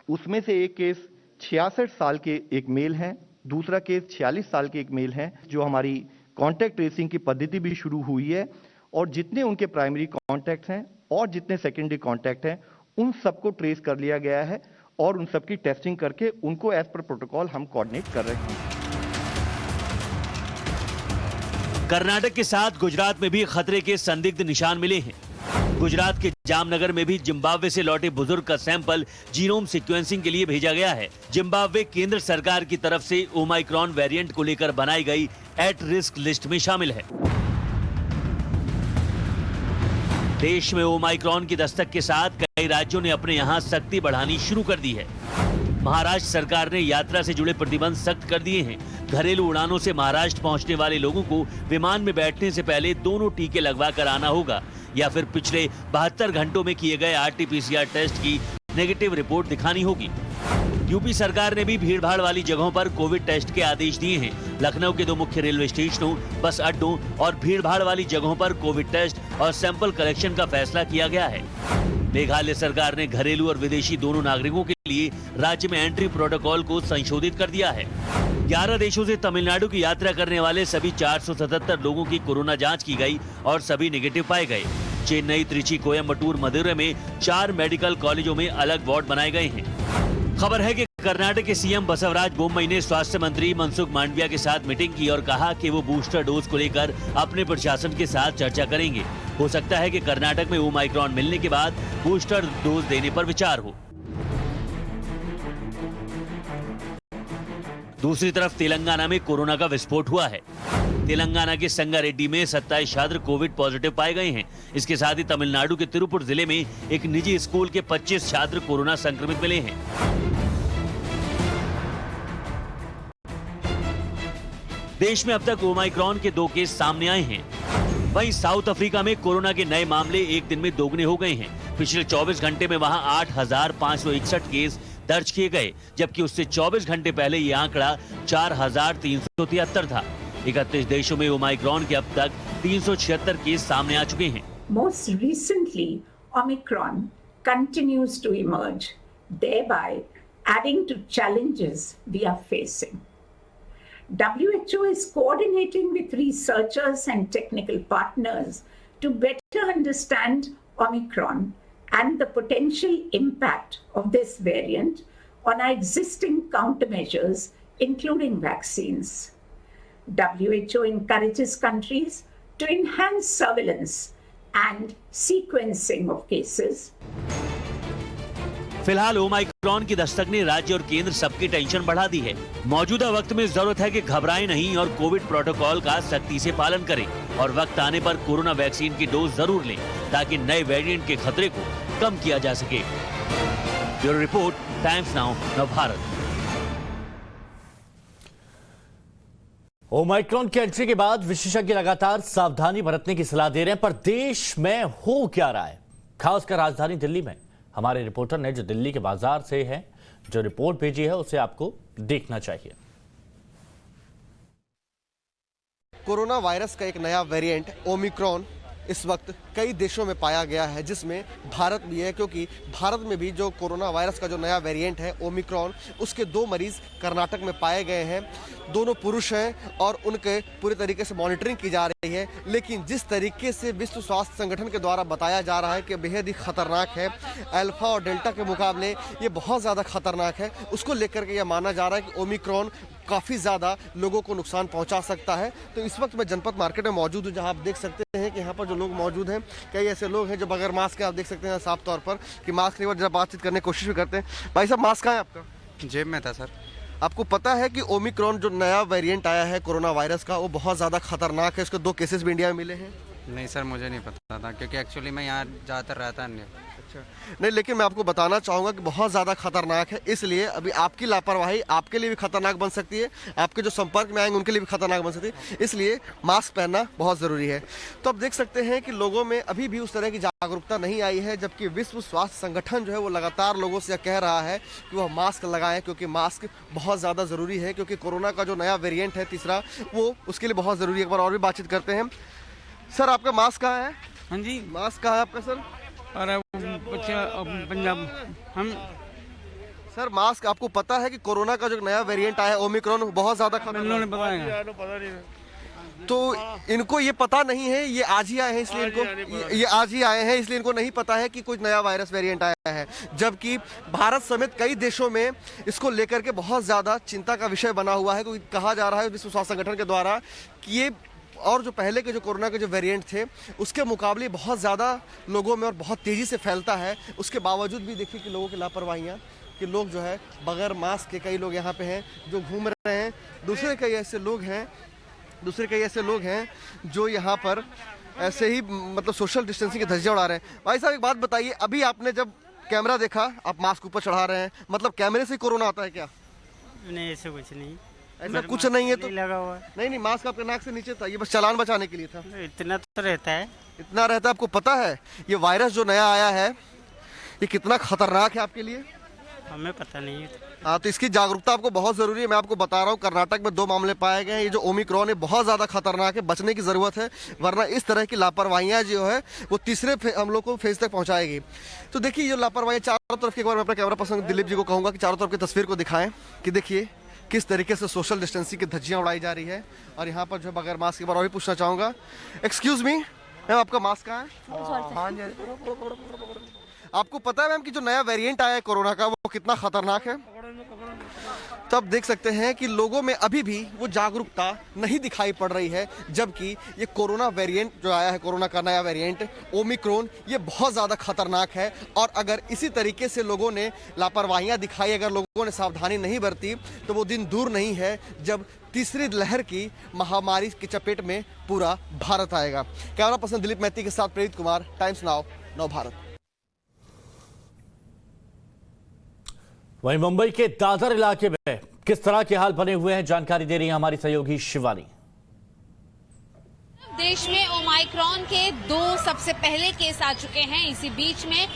उसमें से एक केस 66 साल के एक मेल हैं, दूसरा केस 46 साल के एक मेल हैं, जो हमारी कॉन्टैक्ट ट्रेसिंग की पद्धति भी शुरू हुई है। और जितने उनके प्राइमरी कॉन्टैक्ट हैं और जितने सेकेंडरी कॉन्टैक्ट हैं उन सबको ट्रेस कर लिया गया है और उन सबकी टेस्टिंग करके उनको एज पर प्रोटोकॉल हम कोऑर्डिनेट कर रहे हैं। कर्नाटक के साथ गुजरात में भी खतरे के संदिग्ध निशान मिले हैं। गुजरात के जामनगर में भी जिम्बाब्वे से लौटे बुजुर्ग का सैंपल जीनोम सीक्वेंसिंग के लिए भेजा गया है। जिम्बाब्वे केंद्र सरकार की तरफ से ओमाइक्रॉन वेरिएंट को लेकर बनाई गई एट रिस्क लिस्ट में शामिल है। देश में ओमाइक्रॉन की दस्तक के साथ कई राज्यों ने अपने यहां सख्ती बढ़ानी शुरू कर दी है। महाराष्ट्र सरकार ने यात्रा से जुड़े प्रतिबंध सख्त कर दिए हैं। घरेलू उड़ानों से महाराष्ट्र पहुंचने वाले लोगों को विमान में बैठने से पहले दोनों टीके लगवा कर आना होगा या फिर पिछले 72 घंटों में किए गए RT-PCR टेस्ट की नेगेटिव रिपोर्ट दिखानी होगी। यूपी सरकार ने भी भीड़भाड़ वाली जगहों पर कोविड टेस्ट के आदेश दिए हैं। लखनऊ के 2 मुख्य रेलवे स्टेशनों, बस अड्डों और भीड़भाड़ वाली जगहों पर कोविड टेस्ट और सैंपल कलेक्शन का फैसला किया गया है। मेघालय सरकार ने घरेलू और विदेशी दोनों नागरिकों के लिए राज्य में एंट्री प्रोटोकॉल को संशोधित कर दिया है। 11 देशों से तमिलनाडु की यात्रा करने वाले सभी 477 लोगों की कोरोना जांच की गई और सभी नेगेटिव पाए गए। चेन्नई, त्रिची, कोयम्बटूर, मदुरै में 4 मेडिकल कॉलेजों में अलग वार्ड बनाए गए हैं। खबर है कि कर्नाटक के सीएम बसवराज बोम्मई ने स्वास्थ्य मंत्री मनसुख मांडविया के साथ मीटिंग की और कहा कि वो बूस्टर डोज को लेकर अपने प्रशासन के साथ चर्चा करेंगे। हो सकता है कि कर्नाटक में ओमाइक्रॉन मिलने के बाद बूस्टर डोज देने पर विचार हो। दूसरी तरफ तेलंगाना में कोरोना का विस्फोट हुआ है। तेलंगाना के संगारेड्डी में 27 छात्र कोविड पॉजिटिव पाए गए हैं। इसके साथ ही तमिलनाडु के तिरुपुर जिले में एक निजी स्कूल के 25 छात्र कोरोना संक्रमित मिले हैं। देश में अब तक ओमाइक्रॉन के 2 केस सामने आए हैं। वहीं साउथ अफ्रीका में कोरोना के नए मामले एक दिन में दोगुने हो गए हैं। पिछले 24 घंटे में वहां 8,561 केस दर्ज किए गए, जबकि उससे 24 घंटे पहले ये आंकड़ा 4,373 था। 31 देशों में ओमाइक्रॉन के अब तक 376 केस सामने आ चुके हैं। Most recently, Omicron continues to emerge, thereby adding to challenges we are facing. WHO is coordinating with researchers and technical partners to better understand Omicron and the potential impact of this variant on our existing countermeasures, including vaccines. WHO encourages countries to enhance surveillance and sequencing of cases. फिलहाल Omicron की दस्तक ने राज्य और केंद्र सबकी tension बढ़ा दी है। मौजूदा वक्त में जरूरत है कि घबराएं नहीं और कोविड प्रोटोकॉल का सख्ती से पालन करें और वक्त आने पर कोरोना वैक्सीन की डोज जरूर लें ताकि नए वेरिएंट के खतरे को कम किया जा सके। Bureau report, times now, Navbharat. Omicron की एंट्री के बाद विशेषज्ञ लगातार सावधानी बरतने की सलाह दे रहे हैं, पर देश में हो क्या रहा है, खासकर राजधानी दिल्ली में। हमारे रिपोर्टर ने जो दिल्ली के बाजार से है जो रिपोर्ट भेजी है उसे आपको देखना चाहिए। कोरोना वायरस का एक नया वेरिएंट ओमिक्रॉन इस वक्त कई देशों में पाया गया है, जिसमें भारत भी है, क्योंकि भारत में भी जो कोरोना वायरस का जो नया वेरिएंट है ओमिक्रॉन, उसके 2 मरीज कर्नाटक में पाए गए हैं। दोनों पुरुष हैं और उनके पूरी तरीके से मॉनिटरिंग की जा रही है। लेकिन जिस तरीके से विश्व स्वास्थ्य संगठन के द्वारा बताया जा रहा है कि बेहद ही खतरनाक है, अल्फा और डेल्टा के मुकाबले ये बहुत ज़्यादा खतरनाक है, उसको लेकर के यह माना जा रहा है कि ओमिक्रॉन काफ़ी ज़्यादा लोगों को नुकसान पहुंचा सकता है। तो इस वक्त मैं जनपद मार्केट में मौजूद हूं, जहां आप देख सकते हैं कि यहाँ पर जो लोग मौजूद हैं, कई ऐसे लोग हैं जो बगैर मास्क के, आप देख सकते हैं साफ तौर पर कि मास्क नहीं, जब बातचीत करने की कोशिश भी करते हैं। भाई साहब, मास्क कहाँ है आपका? जेब में था सर। आपको पता है कि ओमिक्रॉन जो नया वेरिएंट आया है कोरोना वायरस का, वो बहुत ज़्यादा खतरनाक है। उसके 2 केसेस भी इंडिया में मिले हैं। नहीं सर, मुझे नहीं पता था क्योंकि एक्चुअली मैं यहाँ ज़्यादातर रहता नहीं। अच्छा, नहीं लेकिन मैं आपको बताना चाहूँगा कि बहुत ज़्यादा खतरनाक है, इसलिए अभी आपकी लापरवाही आपके लिए भी खतरनाक बन सकती है, आपके जो संपर्क में आएंगे उनके लिए भी खतरनाक बन सकती है, इसलिए मास्क पहनना बहुत ज़रूरी है। तो अब देख सकते हैं कि लोगों में अभी भी उस तरह की जागरूकता नहीं आई है, जबकि विश्व स्वास्थ्य संगठन जो है वो लगातार लोगों से कह रहा है कि वह मास्क लगाएं, क्योंकि मास्क बहुत ज़्यादा ज़रूरी है, क्योंकि कोरोना का जो नया वेरिएंट है तीसरा, वो उसके लिए बहुत ज़रूरी है। एक बार और भी बातचीत करते हैं। सर, आपका मास्क कहाँ है? हाँ जी, मास्क कहाँ है आपका सर? अरे पंजाब हम सर, मास्क आपको पता है कि कोरोना का जो नया वेरिएंट आया है ओमिक्रॉन, बहुत ज़्यादा खतरनाक तो इनको ये पता नहीं है, ये आज ही आए हैं इसलिए इनको ये आज ही आए हैं इसलिए इनको नहीं पता है कि कुछ नया वायरस वेरिएंट आया है, जबकि भारत समेत कई देशों में इसको लेकर के बहुत ज़्यादा चिंता का विषय बना हुआ है, क्योंकि कहा जा रहा है विश्व स्वास्थ्य संगठन के द्वारा कि ये और जो पहले के जो कोरोना के जो वेरिएंट थे उसके मुकाबले बहुत ज़्यादा लोगों में और बहुत तेज़ी से फैलता है। उसके बावजूद भी देखिए कि लोगों की लापरवाहियाँ, कि लोग जो है बगैर मास्क के कई लोग यहाँ पे हैं जो घूम रहे हैं, दूसरे कई ऐसे लोग हैं जो यहाँ पर ऐसे ही मतलब सोशल डिस्टेंसिंग की धज्जियां उड़ा रहे हैं। भाई साहब, एक बात बताइए, अभी आपने जब कैमरा देखा, आप मास्क ऊपर चढ़ा रहे हैं, मतलब कैमरे से कोरोना आता है क्या? नहीं, ऐसा कुछ नहीं, ऐसा कुछ नहीं है। तो लगा हुआ नहीं, मास्क आपके नाक से नीचे था, ये बस चालान बचाने के लिए था। इतना तो रहता है, इतना रहता है। आपको पता है ये वायरस जो नया आया है ये कितना खतरनाक है आपके लिए? हमें पता नहीं है। हाँ, तो इसकी जागरूकता आपको बहुत ज़रूरी है। मैं आपको बता रहा हूँ, कर्नाटक में 2 मामले पाए गए हैं। ये जो ओमिक्रॉन है बहुत ज़्यादा खतरनाक है, बचने की ज़रूरत है, वरना इस तरह की लापरवाहियाँ जो है वो तीसरे हम लोग को फेज तक पहुँचाएगी। तो देखिए ये लापरवाही चारों तरफ की, एक बार मैं अपना कैमरा पर्सन दिलीप जी को कहूँगा कि चारों तरफ की तस्वीर को दिखाएं कि देखिए किस तरीके से सोशल डिस्टेंसिंग की धज्जियाँ उड़ाई जा रही है। और यहाँ पर जो बगैर मास्क के बारे में पूछना चाहूँगा, एक्सक्यूज़ मी मैम, आपका मास्क कहाँ है? आपको पता है मैम कि जो नया वेरिएंट आया है कोरोना का वो कितना खतरनाक है? तब देख सकते हैं कि लोगों में अभी भी वो जागरूकता नहीं दिखाई पड़ रही है, जबकि ये कोरोना वेरिएंट जो आया है, कोरोना का नया वेरिएंट ओमिक्रॉन, ये बहुत ज़्यादा खतरनाक है। और अगर इसी तरीके से लोगों ने लापरवाहियां दिखाई, अगर लोगों ने सावधानी नहीं बरती, तो वो दिन दूर नहीं है जब तीसरी लहर की महामारी की चपेट में पूरा भारत आएगा। कैमरा पर्सन दिलीप मैती के साथ प्रेरित कुमार, टाइम्स नाउ, नव भारत। वहीं मुंबई के दादर इलाके में किस तरह के हाल बने हुए हैं, जानकारी दे रही है हमारी सहयोगी शिवानी। देश में ओमाइक्रॉन के 2 सबसे पहले केस आ चुके हैं। इसी बीच में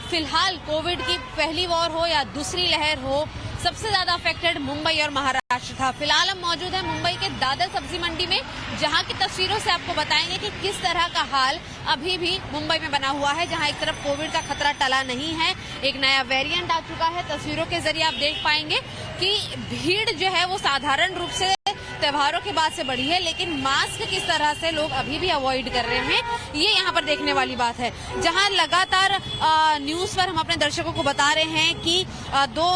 फिलहाल कोविड की पहली वॉर हो या दूसरी लहर हो, सबसे ज्यादा अफेक्टेड मुंबई और महाराष्ट्र था। फिलहाल हम मौजूद हैं मुंबई के दादर सब्जी मंडी में, जहां की तस्वीरों से आपको बताएंगे कि किस तरह का हाल अभी भी मुंबई में बना हुआ है, जहां एक तरफ कोविड का खतरा टला नहीं है, एक नया वेरिएंट आ चुका है। तस्वीरों के जरिए आप देख पाएंगे कि भीड़ जो है वो साधारण रूप से त्योहारों के बाद से बढ़ी है, लेकिन मास्क किस तरह से लोग अभी भी अवॉइड कर रहे हैं, ये यहाँ पर देखने वाली बात है। जहां लगातार न्यूज पर हम अपने दर्शकों को बता रहे हैं कि 2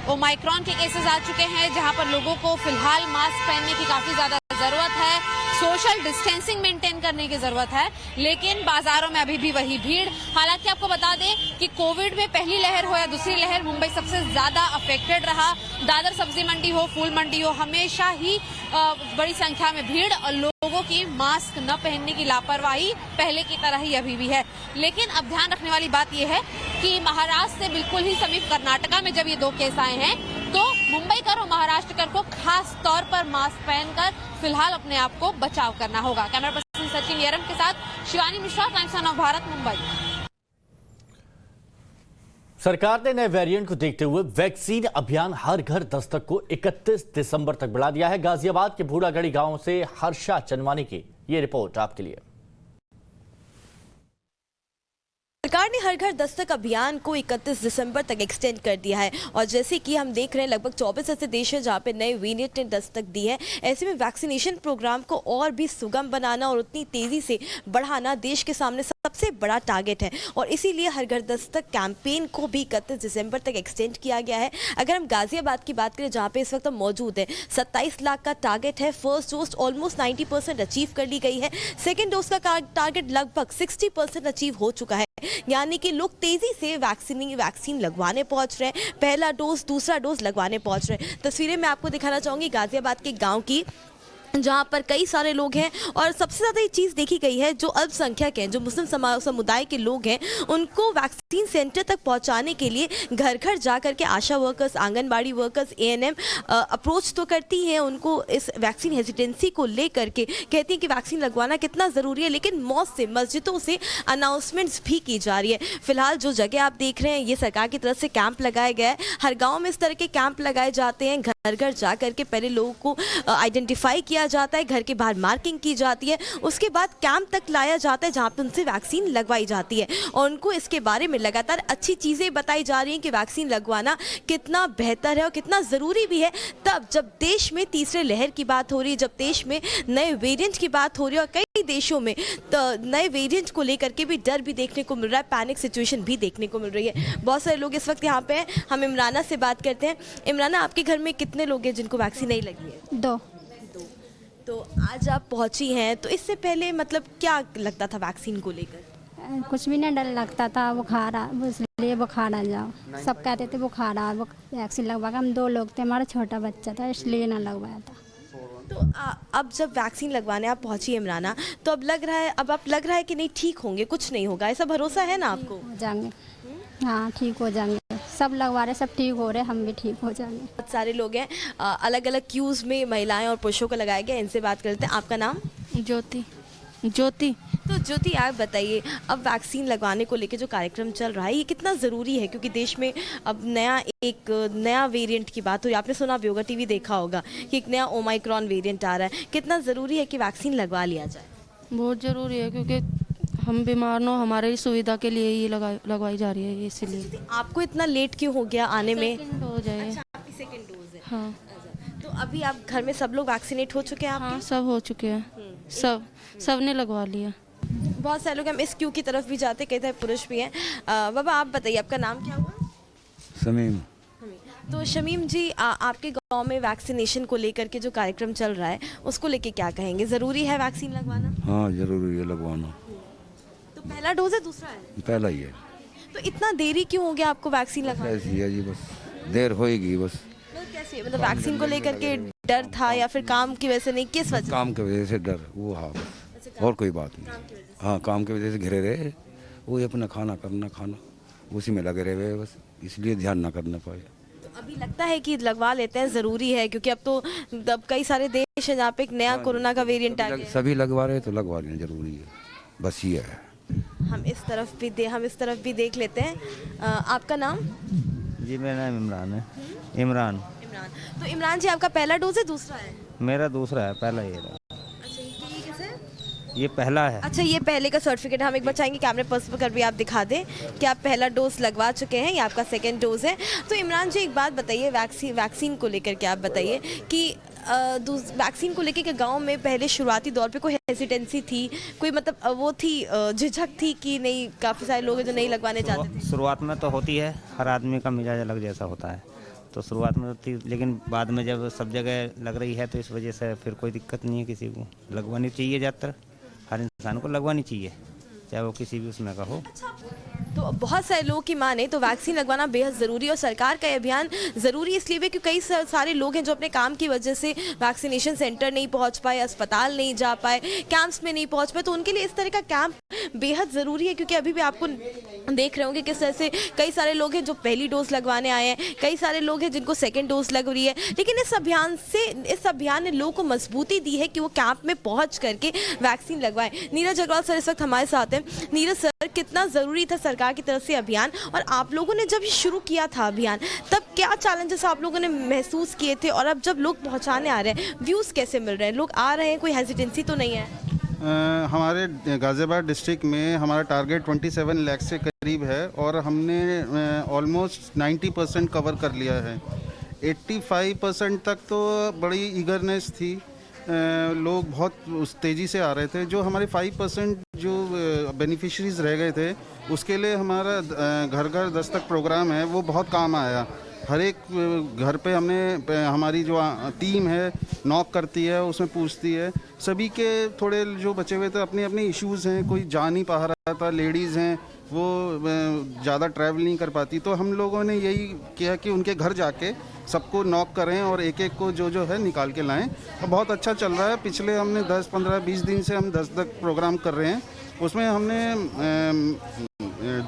ओमाइक्रॉन के केसेस आ चुके हैं, जहां पर लोगों को फिलहाल मास्क पहनने की काफी ज्यादा जरूरत है, सोशल डिस्टेंसिंग मेंटेन करने की जरूरत है, लेकिन बाजारों में अभी भी वही भीड़। हालांकि आपको बता दें कि कोविड में पहली लहर हो या दूसरी लहर, मुंबई सबसे ज्यादा अफेक्टेड रहा। दादर सब्जी मंडी हो, फूल मंडी हो, हमेशा ही बड़ी संख्या में भीड़ और लोगों की मास्क न पहनने की लापरवाही पहले की तरह ही अभी भी है। लेकिन अब ध्यान रखने वाली बात यह है कि महाराष्ट्र से बिल्कुल ही समीप कर्नाटका में जब ये 2 केस आए हैं, तो मुंबईकर और महाराष्ट्रकर को खास तौर पर मास्क पहनकर फिलहाल अपने आप को बचाव करना होगा। कैमरा पर्सन सचिन येरम के साथ शिवानी मिश्रा, टाइम्स ऑफ भारत, मुंबई। सरकार ने नए वेरिएंट को देखते हुए वैक्सीन अभियान हर घर दस्तक को 31 दिसंबर तक बढ़ा दिया है। गाजियाबाद के भूड़ागढ़ी गांव से हर्षा चंदवानी की ये रिपोर्ट आपके लिए। सरकार ने हर घर दस्तक अभियान को 31 दिसंबर तक एक्सटेंड कर दिया है और जैसे कि हम देख रहे हैं लगभग 24 ऐसे देश हैं जहां पे नए वेरिएंट ने दस्तक दी है। ऐसे में वैक्सीनेशन प्रोग्राम को और भी सुगम बनाना और उतनी तेजी से बढ़ाना देश के सामने सबसे बड़ा टारगेट है और इसीलिए हर घर दस्तक कैंपेन को भी 31 दिसंबर तक एक्सटेंड किया गया है। अगर हम गाजियाबाद की बात करें जहाँ पे इस वक्त हम मौजूद है, 27 लाख का टारगेट है। फर्स्ट डोज ऑलमोस्ट 90% अचीव कर ली गई है। सेकेंड डोज का टारगेट लगभग 60% अचीव हो चुका है, यानी कि लोग तेजी से वैक्सीन लगवाने पहुंच रहे हैं, पहला डोज दूसरा डोज लगवाने पहुंच रहे हैं। तस्वीरें मैं आपको दिखाना चाहूंगी गाजियाबाद के गांव की, जहाँ पर कई सारे लोग हैं और सबसे ज़्यादा ये चीज़ देखी गई है जो अल्पसंख्यक हैं, जो मुस्लिम समुदाय के लोग हैं, उनको वैक्सीन सेंटर तक पहुँचाने के लिए घर घर जा कर के ASHA workers, anganwadi workers, ANM approach तो करती हैं उनको इस वैक्सीन हेजिटेंसी को ले करके, कहती हैं कि वैक्सीन लगवाना कितना ज़रूरी है, लेकिन मौत से मस्जिदों से अनाउंसमेंट्स भी की जा रही है। फिलहाल जो जगह आप देख रहे हैं ये सरकार की तरफ से कैंप लगाया गया है। हर गाँव में इस तरह के कैंप लगाए जाते हैं, घर घर जा करके पहले लोगों को आइडेंटिफाई किया जाता है, घर के बाहर मार्किंग की जाती है, उसके बाद कैंप तक लाया जाता है जहां पर उनसे वैक्सीन लगवाई जाती है और उनको इसके बारे में लगातार अच्छी चीज़ें बताई जा रही हैं कि वैक्सीन लगवाना कितना बेहतर है और कितना ज़रूरी भी है। तब जब देश में तीसरे लहर की बात हो रही है, जब देश में नए वेरिएंट की बात हो रही है और कई देशों में तो नए वेरिएंट को लेकर के भी डर भी देखने को मिल रहा है, पैनिक सिचुएशन भी देखने को मिल रही है। बहुत सारे लोग इस वक्त यहाँ पे हैं, हम इमराना से बात करते हैं। इमराना, आपके घर में कितने लोग हैं जिनको वैक्सीन नहीं लगी है? 2। तो आज आप पहुंची हैं, तो इससे पहले मतलब क्या लगता था वैक्सीन को लेकर? कुछ भी नहीं, डर लगता था, बुखार इसलिए बुखार आ जाओ, सब कहते थे बुखार आ, वैक्सीन लगवा के। हम 2 लोग थे, हमारा छोटा बच्चा था इसलिए ना लगवाया था। तो अब जब वैक्सीन लगवाने आप पहुंची इमराना, तो अब लग रहा है कि नहीं ठीक होंगे, कुछ नहीं होगा, ऐसा भरोसा है ना आपको? हो जाएंगे, हाँ ठीक हो जाएंगे, सब लगवा रहे, सब ठीक हो रहे, हम भी ठीक हो जाएंगे। बहुत सारे लोग हैं, अलग अलग क्यूज में महिलाएं और पुरुषों को लगाया गया, इनसे बात करते हैं। आपका नाम? ज्योति। तो ज्योति, आप बताइए, अब वैक्सीन लगवाने को लेकर जो कार्यक्रम चल रहा है ये कितना ज़रूरी है, क्योंकि देश में अब नया वेरिएंट की बात हुई, आपने सुना भी होगा, टीवी देखा होगा कि एक नया ओमाइक्रॉन वेरिएंट आ रहा है, कितना ज़रूरी है कि वैक्सीन लगवा लिया जाए? बहुत ज़रूरी है, क्योंकि हम बीमार न हो, हमारे सुविधा के लिए ये लगवाई जा रही है, इसीलिए। आपको इतना लेट क्यों हो गया आने में? डोज है। अच्छा, आपकी सेकंड डोज है। हाँ। तो अभी आप घर में सब लोग वैक्सीनेट हो चुके हैं? हाँ, सब हो चुके हैं, सब ने लगवा लिया। बहुत सारे लोग, हम इस क्यू की तरफ भी जाते, कहते हैं पुरुष भी हैं। बाबा, आप बताइए, आपका नाम क्या हुआ? शमीम। तो शमीम जी, आपके गांव में वैक्सीनेशन को लेकर के जो कार्यक्रम चल रहा है उसको लेके क्या कहेंगे? ज़रूरी है वैक्सीन लगवाना? हाँ जरूरी है लगवाना। तो पहला डोज है, दूसरा है? पहला ही है। तो इतना देरी क्यों हो गया आपको वैक्सीन लगवाने? ऐसी है जी, बस देर होएगी बस। कैसे, मतलब वैक्सीन को लेकर के डर था या फिर काम की वजह से? नहीं, किस वजह? काम की वजह से डर, वो हाँ बस, और कोई बात नहीं। हाँ, काम की वजह से घिरे रहे, वो अपना खाना उसी में लगे रहे बस, इसलिए ध्यान ना करना पाए। तो अभी लगता है कि लगवा लेते हैं, ज़रूरी है, क्योंकि अब कई सारे देश हैं जहाँ पे एक नया कोरोना का वेरिएंट आ गया। सभी लगवा रहे तो लगवा लेना जरूरी है, बस ये है। हम इस तरफ भी देख लेते हैं। आपका नाम? जी, मेरा नाम इमरान है। इमरान। तो इमरान जी, आपका पहला डोज है, दूसरा है? मेरा दूसरा है, पहला ये रहा। अच्छा, ये कैसे है? ये पहला है। अच्छा, ये पहले का सर्टिफिकेट हम एक बार चाहेंगे कैमरे पर कर भी आप दिखा दें कि आप पहला डोज लगवा चुके हैं, ये आपका सेकंड डोज है। तो इमरान जी, एक बात बताइए, वैक्सीन को लेकर के आप बताइए कि वैक्सीन को लेकर के गांव में पहले शुरुआती दौर पे कोई हेसिटेंसी थी, कोई मतलब वो थी, झिझक थी कि नहीं? काफ़ी सारे लोग जो नहीं लगवाने चाहते थे। शुरुआत में तो होती है, हर आदमी का मिजाज अलग जैसा होता है, तो शुरुआत में थी, लेकिन बाद में जब सब जगह लग रही है तो इस वजह से फिर कोई दिक्कत नहीं है। किसी को लगवानी चाहिए, ज़्यादातर हर इंसान को लगवानी चाहिए, चाहे वो किसी भी उसमें का हो। तो बहुत सारे लोगों की माने तो वैक्सीन लगवाना बेहद ज़रूरी है और सरकार का ये अभियान ज़रूरी इसलिए भी क्योंकि कई सारे लोग हैं जो अपने काम की वजह से वैक्सीनेशन सेंटर नहीं पहुंच पाए, अस्पताल नहीं जा पाए, कैंप्स में नहीं पहुंच पाए, तो उनके लिए इस तरह का कैंप बेहद ज़रूरी है। क्योंकि अभी भी आपको देख रहे होंगे किस तरह से कई सारे लोग हैं जो पहली डोज लगवाने आए हैं, कई सारे लोग हैं जिनको सेकेंड डोज लग रही है, लेकिन इस अभियान ने लोगों को मजबूती दी है कि वो कैंप में पहुँच करके वैक्सीन लगवाएं। नीरज अग्रवाल सर इस वक्त हमारे साथ हैं। नीरज सर, कितना ज़रूरी था सरकार की तरफ से अभियान, और आप लोगों ने जब शुरू किया था अभियान तब क्या चैलेंजेस आप लोगों ने महसूस किए थे, और अब जब लोग पहुंचाने आ रहे हैं व्यूज़ कैसे मिल रहे हैं? लोग आ रहे हैं, कोई हेजिटेंसी तो नहीं है? हमारे गाज़ियाबाद डिस्ट्रिक्ट में हमारा टारगेट 27 लाख से करीब है और हमने ऑलमोस्ट 90% कवर कर लिया है। 85% तक तो बड़ी ईगरनेस थी, लोग बहुत तेज़ी से आ रहे थे। जो हमारे 5% जो बेनिफिशरीज रह गए थे उसके लिए हमारा घर घर दस्तक प्रोग्राम है, वो बहुत काम आया। हर एक घर पे हमारी जो टीम है नॉक करती है, उसमें पूछती है। सभी के थोड़े जो बचे हुए थे अपने अपने इश्यूज़ हैं, कोई जा नहीं पा रहा था, लेडीज़ हैं वो ज़्यादा ट्रैवल नहीं कर पाती, तो हम लोगों ने यही किया कि उनके घर जाके सबको नॉक करें और एक एक को जो है निकाल के लाएं। और बहुत अच्छा चल रहा है। पिछले हमने 10, 15, 20 दिन से हम 10 तक प्रोग्राम कर रहे हैं। उसमें हमने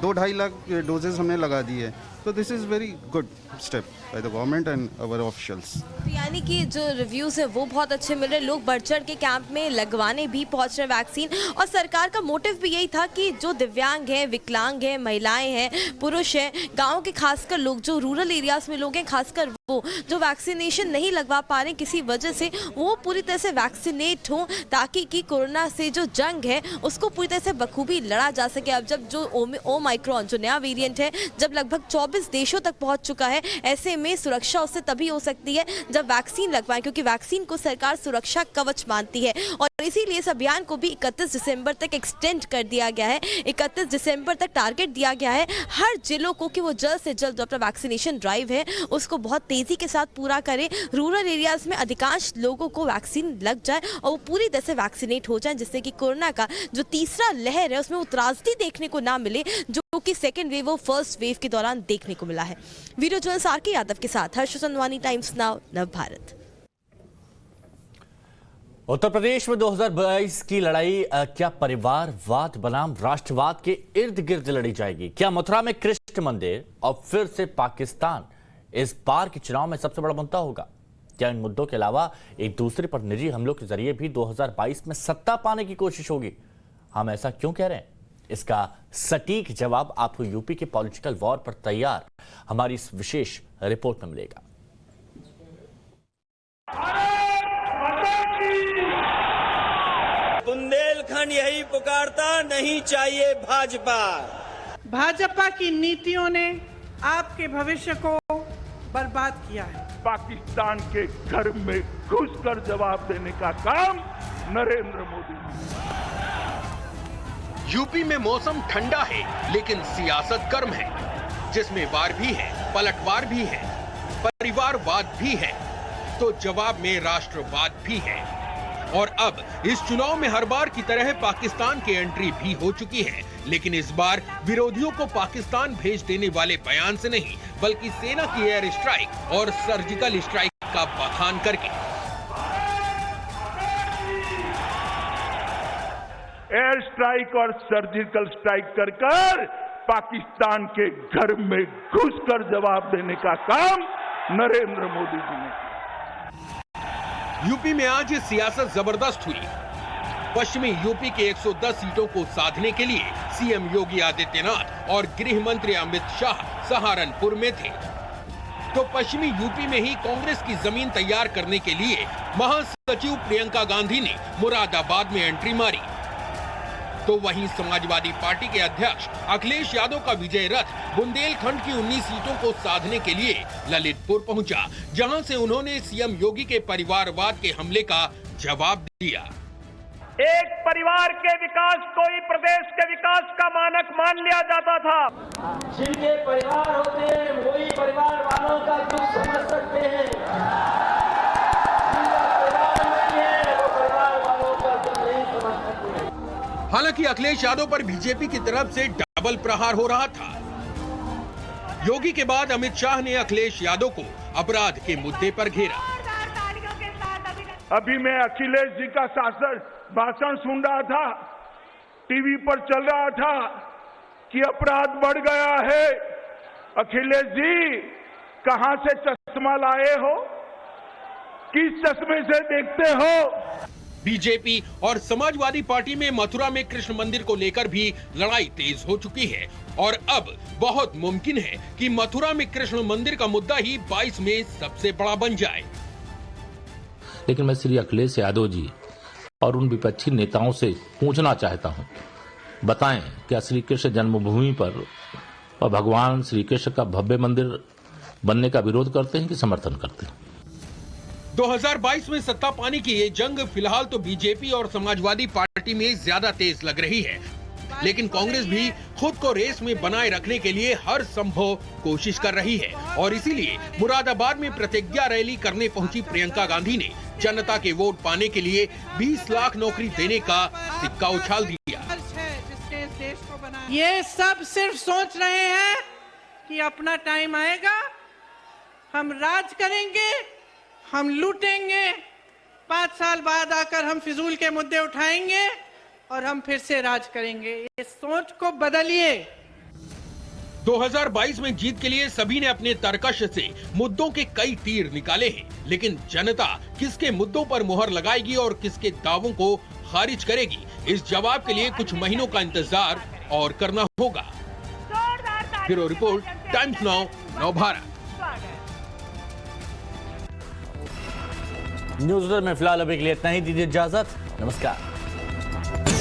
2-2.5 लाख डोजेज हमने लगा दिए। तो this is very good step by the government and our officials. यानी कि जो रिव्यूज़ है वो बहुत अच्छे मिल रहे हैं, लोग बढ़ चढ़ के कैंप में लगवाने भी पहुंच रहे हैं वैक्सीन। और सरकार का मोटिव भी यही था कि जो दिव्यांग हैं, विकलांग हैं, महिलाएं हैं, पुरुष हैं, गाँव के खासकर लोग, जो रूरल एरियाज़ में लोग हैं, खासकर वो जो वैक्सीनेशन नहीं लगवा पा रहे किसी वजह से, वो पूरी तरह से वैक्सीनेट हों, ताकि कि कोरोना से जो जंग है उसको पूरी तरह से बखूबी लड़ा जा सके। अब जब जो ओमाइक्रॉन जो नया वेरिएंट है जब लगभग 24 देशों तक पहुंच चुका है, ऐसे में सुरक्षा उससे तभी हो सकती है जब वैक्सीन लगवाएं, क्योंकि वैक्सीन को सरकार सुरक्षा कवच मानती है। और इसीलिए इस अभियान को भी 31 दिसंबर तक एक्सटेंड कर दिया गया है। 31 दिसंबर तक टारगेट दिया गया है हर जिलों को कि वो जल्द से जल्द जो अपना वैक्सीनेशन ड्राइव है उसको बहुत तेजी के साथ पूरा करें। रूरल एरियाज में अधिकांश लोगों को वैक्सीन लग जाए और वो पूरी तरह से वैक्सीनेट हो जाए, जिससे कि कोरोना का जो तीसरा लहर है उसमें त्रासदी देखने को ना मिले जो कि सेकेंड वेव और फर्स्ट वेव के दौरान देखने को मिला है। वीडियो जर्नलिस्ट आर के यादव के साथ हर्ष संधवानी, टाइम्स नाउ, नव भारत। उत्तर प्रदेश में 2022 की लड़ाई क्या परिवारवाद बनाम राष्ट्रवाद के इर्द गिर्द लड़ी जाएगी? क्या मथुरा में कृष्ण मंदिर और फिर से पाकिस्तान इस बार के चुनाव में सबसे बड़ा मुद्दा होगा? क्या इन मुद्दों के अलावा एक दूसरे पर निजी हमलों के जरिए भी 2022 में सत्ता पाने की कोशिश होगी? हम ऐसा क्यों कह रहे हैं? इसका सटीक जवाब आपको यूपी के पॉलिटिकल वॉर पर तैयार हमारी इस विशेष रिपोर्ट में मिलेगा। बुंदेलखंड यही पुकारता, नहीं चाहिए भाजपा। भाजपा की नीतियों ने आपके भविष्य को बर्बाद किया है। पाकिस्तान के घर में घुसकर जवाब देने का काम नरेंद्र मोदी। यूपी में मौसम ठंडा है लेकिन सियासत गर्म है, जिसमें वार भी है, पलटवार भी है, परिवारवाद भी है, तो जवाब में राष्ट्रवाद भी है। और अब इस चुनाव में हर बार की तरह पाकिस्तान की एंट्री भी हो चुकी है, लेकिन इस बार विरोधियों को पाकिस्तान भेज देने वाले बयान से नहीं, बल्कि सेना की एयर स्ट्राइक और सर्जिकल स्ट्राइक का बखान करके। एयर स्ट्राइक और सर्जिकल स्ट्राइक कर कर पाकिस्तान के घर में घुसकर जवाब देने का काम नरेंद्र मोदी जी ने किया। यूपी में आज सियासत जबरदस्त हुई। पश्चिमी यूपी के 110 सीटों को साधने के लिए सीएम योगी आदित्यनाथ और गृह मंत्री अमित शाह सहारनपुर में थे, तो पश्चिमी यूपी में ही कांग्रेस की जमीन तैयार करने के लिए महासचिव प्रियंका गांधी ने मुरादाबाद में एंट्री मारी। तो वहीं समाजवादी पार्टी के अध्यक्ष अखिलेश यादव का विजय रथ बुंदेलखंड की 19 सीटों को साधने के लिए ललितपुर पहुंचा, जहां से उन्होंने सीएम योगी के परिवारवाद के हमले का जवाब दिया। एक परिवार के विकास को ही प्रदेश के विकास का मानक मान लिया जाता था। जिनके परिवार होते हैं वही परिवार वालों का दुख समझ सकते हैं, जिनका परिवार नहीं है वो परिवार वालों का दुख नहीं समझ सकते। हालांकि अखिलेश यादव पर बीजेपी की तरफ से डबल प्रहार हो रहा था। योगी के बाद अमित शाह ने अखिलेश यादव को अपराध के मुद्दे पर घेरा। अभी मैं अखिलेश जी का भाषण सुन रहा था, टीवी पर चल रहा था कि अपराध बढ़ गया है। अखिलेश जी कहां से चश्मा लाए हो, किस चश्मे से देखते हो? बीजेपी और समाजवादी पार्टी में मथुरा में कृष्ण मंदिर को लेकर भी लड़ाई तेज हो चुकी है और अब बहुत मुमकिन है कि मथुरा में कृष्ण मंदिर का मुद्दा ही 22 में सबसे बड़ा बन जाए। लेकिन मैं श्री अखिलेश यादव जी और उन विपक्षी नेताओं से पूछना चाहता हूं, बताएं क्या श्री कृष्ण जन्मभूमि पर और भगवान श्री कृष्ण का भव्य मंदिर बनने का विरोध करते हैं कि समर्थन करते हैं? 2022 में सत्ता पाने की ये जंग फिलहाल तो बीजेपी और समाजवादी पार्टी में ज्यादा तेज लग रही है, लेकिन कांग्रेस भी खुद को रेस में बनाए रखने के लिए हर संभव कोशिश कर रही है और इसीलिए मुरादाबाद में प्रतिज्ञा रैली करने पहुंची प्रियंका गांधी ने जनता के वोट पाने के लिए 20 लाख नौकरी देने का सिक्का उछाल दिया। ये सब सिर्फ सोच रहे हैं कि अपना टाइम आएगा, हम राज करेंगे, हम लूटेंगे, 5 साल बाद आकर हम फिजूल के मुद्दे उठाएंगे और हम फिर से राज करेंगे। ये सोच को बदलिए। 2022 में जीत के लिए सभी ने अपने तरकश से मुद्दों के कई तीर निकाले हैं, लेकिन जनता किसके मुद्दों पर मुहर लगाएगी और किसके दावों को खारिज करेगी, इस जवाब के लिए कुछ महीनों का इंतजार और करना होगा। Bureau report, times now, Navbharat. News में फिलहाल अभी के लिए इतना ही, दीजिए इजाजत, नमस्कार।